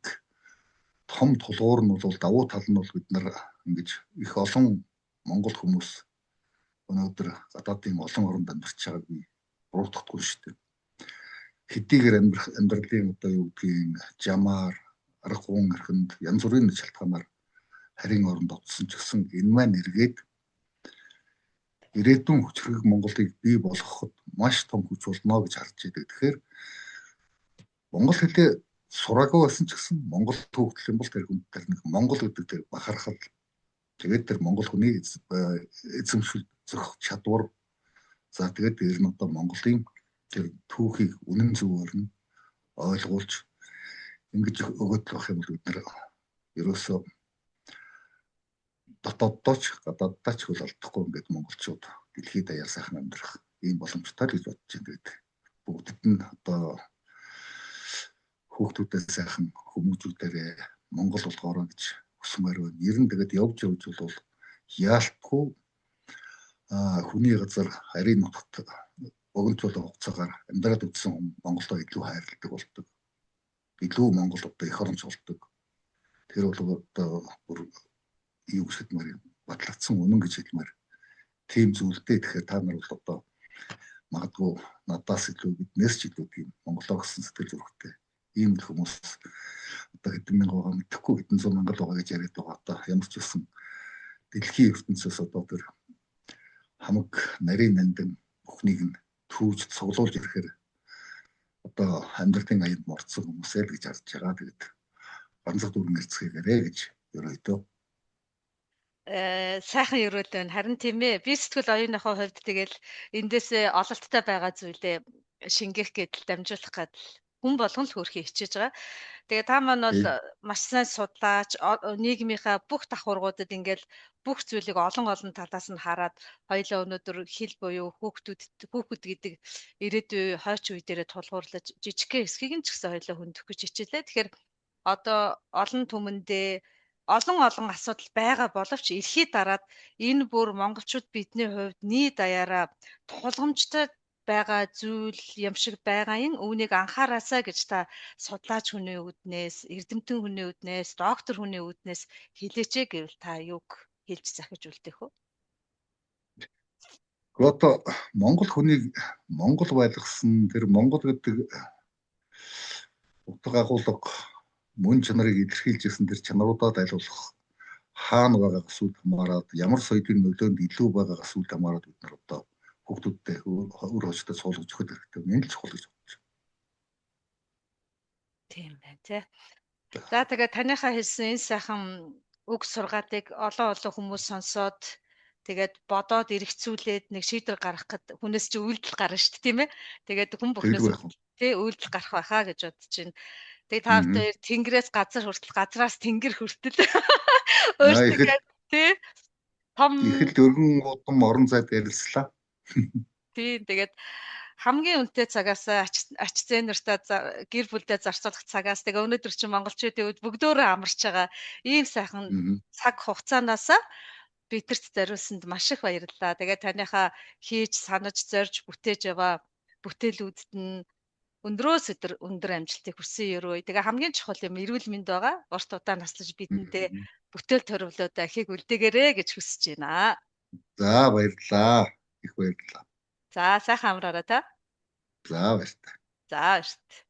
том тулгуур нь бол давуу тал нь бол бид нар ингэж их олон монгол хүмүүс өнөөдөр гадаадын олон оронд амьдарч байгааг би буруутгахгүй шүү дээ. Хэдийгээр амьдралын одоо юу гэдгийг жамаар, аргагуун эрхэнд янз бүрийн шалтгаанаар харийн оронд оцсон ч гэсэн энэ маань эргээд ирээдүйн хүчрэг Монголыг бий болгоход маш том хүч болно гэж харж байдаг. Тэгэхээр монгол хэлээ сураагүй байсан ч гэсэн монгол төвхөл юм бол тэр хүн тэр нэг монгол гэдэг тэр бахархал тэгээд тэр монгол хүний эзэмшил зөх чадвар за тэгээд ер нь одоо Монголын тэр түүхийг үнэн зөвөөр нь ойлгуулж ингэж өгöd байх юм бол бид нэр ерөөсөө дотооддоо ч гадааддаа ч хөл алдахгүй ингээд монголчууд дэлхийд даяар сайхан амьдрах ийм боломжтой гэж бодож байна. Тэгээд бүгдд нь одоо хүүхдүүдээ сайхан хүмүүжүүлдээрээ Монгол болгоорой гэж хүсмээр байна. Ер нь тэгээд явж бол яалтгүй хүний газар харийн нутагт богинцуулан хугацаагаар амьдраад үзсэн хүн Монголоо илүү хайрладаг болдог. Илүү Монгол одоо эх оронч болдог. Тэр бол одоо бүр юу гэж хэлмээр батлагдсан үнэн гэж хэлмээр тийм зүйлтэй. Тэгэхээр та нар бол одоо магадгүй надаас илүү биднээс ч илүү тийм Монголоо гэсэн сэтгэл зүрхтэй ийм хүмүүс одоо хэдэн мянга байгаа мэдэхгүй хэдэн зуун мянга байгаа гэж яриад байгаа. Одоо ямар ч үсэн дэлхийн ертөнцөөс одоо тэр хамаг нарийн нандин бүхнийг нь түүж цуглуулж ирэхээр одоо амьдралын аянд морцсон хүмүүсээ л гэж харж байгаа. Тэгээд ганцхан дүрэн эрцгээгээрэй гэж ерөөдөө сайхан өрөөл байна. Харин тийм ээ. Би сэтгэл оюуныхоо хувьд тэгэл эндээсээ ололттой байгаа зүйлээ шингээх гэдэл дамжуулах гэдэл хүн болгон л хөөрхий хичээж байгаа. Тэгээ та маань бол маш сайн судлаач, нийгмийнхаа бүх давхургуудад ингээл бүх зүйлийг олон талаас нь хараад хоёлаа өнөөдөр хэл буюу хүүхэд гэдэг ирээдүй хойч үе дээрээ тулгуурлаж жижигхэн хэсгийг нь ч гэсэн хоёлаа хөндөх гэж хичээлээ. Тэгэхээр одоо олон түмэндээ олон асуудал байгаа боловч эрхий дараад энэ бүр монголчууд бидний хувьд нийт даяараа тулгамжтай байгаа зүйл юм шиг байгаа юм. Үүнийг анхаараасаа гэж та судлаач хүний үднээс, эрдэмтэн хүний үднээс, доктор хүний үднээс хэлээч гэвэл та юг хэлж захиж үлдээх вэ? Одоо монгол хүнийг монгол байлгасан тэр монгол гэдэг утга агуулга мөн чанарыг илэрхийлжсэн тэр чанаруудад айлуулах хаана байгаа гасууд хамаарад ямар соёлын нөлөөнд илүү байгаа гасууд хамаарад бид нар одоо хүүхдүүдтэй өөр хожтой суулгаж өгөх хэрэгтэй. Энэ л чухал гэж бодож байна. Тийм байна тий. За тэгээд таныхаа хэлсэн энэ сайхан үг сургаалыг олон хүмүүс сонсоод тэгээд бодоод эргэцүүлээд нэг шийдвэр гаргах гэд хүнээс чи үйлдэл гарна шүү дээ тийм ээ. Тэгээд хүн бүхнээс тий үйлдэл гарах байхаа гэж бодож байна. Тэгээд та бүхэн тэнгэрээс газар хүртэл газраас тэнгэр хүртэл өөрсдөө тий том их л өргөн удам орон зайд ярилцлаа. Тийм тэгээд хамгийн үнэтэй цагаас ач зээнэртээ гэр бүлдээ зарцуулах цагаас тэгээ өнөөдөр чинь монголчуудын үед бүгдөө амарч байгаа ийм сайхан цаг хугацаанаас бидэрт зориулсанд маш их баярлалаа. Тэгээ таныхаа хийж санаж зорж бүтээж яваа бүтээлүүдэд нь өндрөөс өндөр амжилтыг хүсье ерөө. Тэгээ хамгийн чухал юм эрүүл мэнд байгаа. Урт удаан наслаж бидэндээ бүтээл төрөвлөөд ахийг үлдээгээрэй гэж хүсэж байна. За баярлалаа. Их баярлалаа. За сайхан амраарай та. За баяр та. За шүү дээ.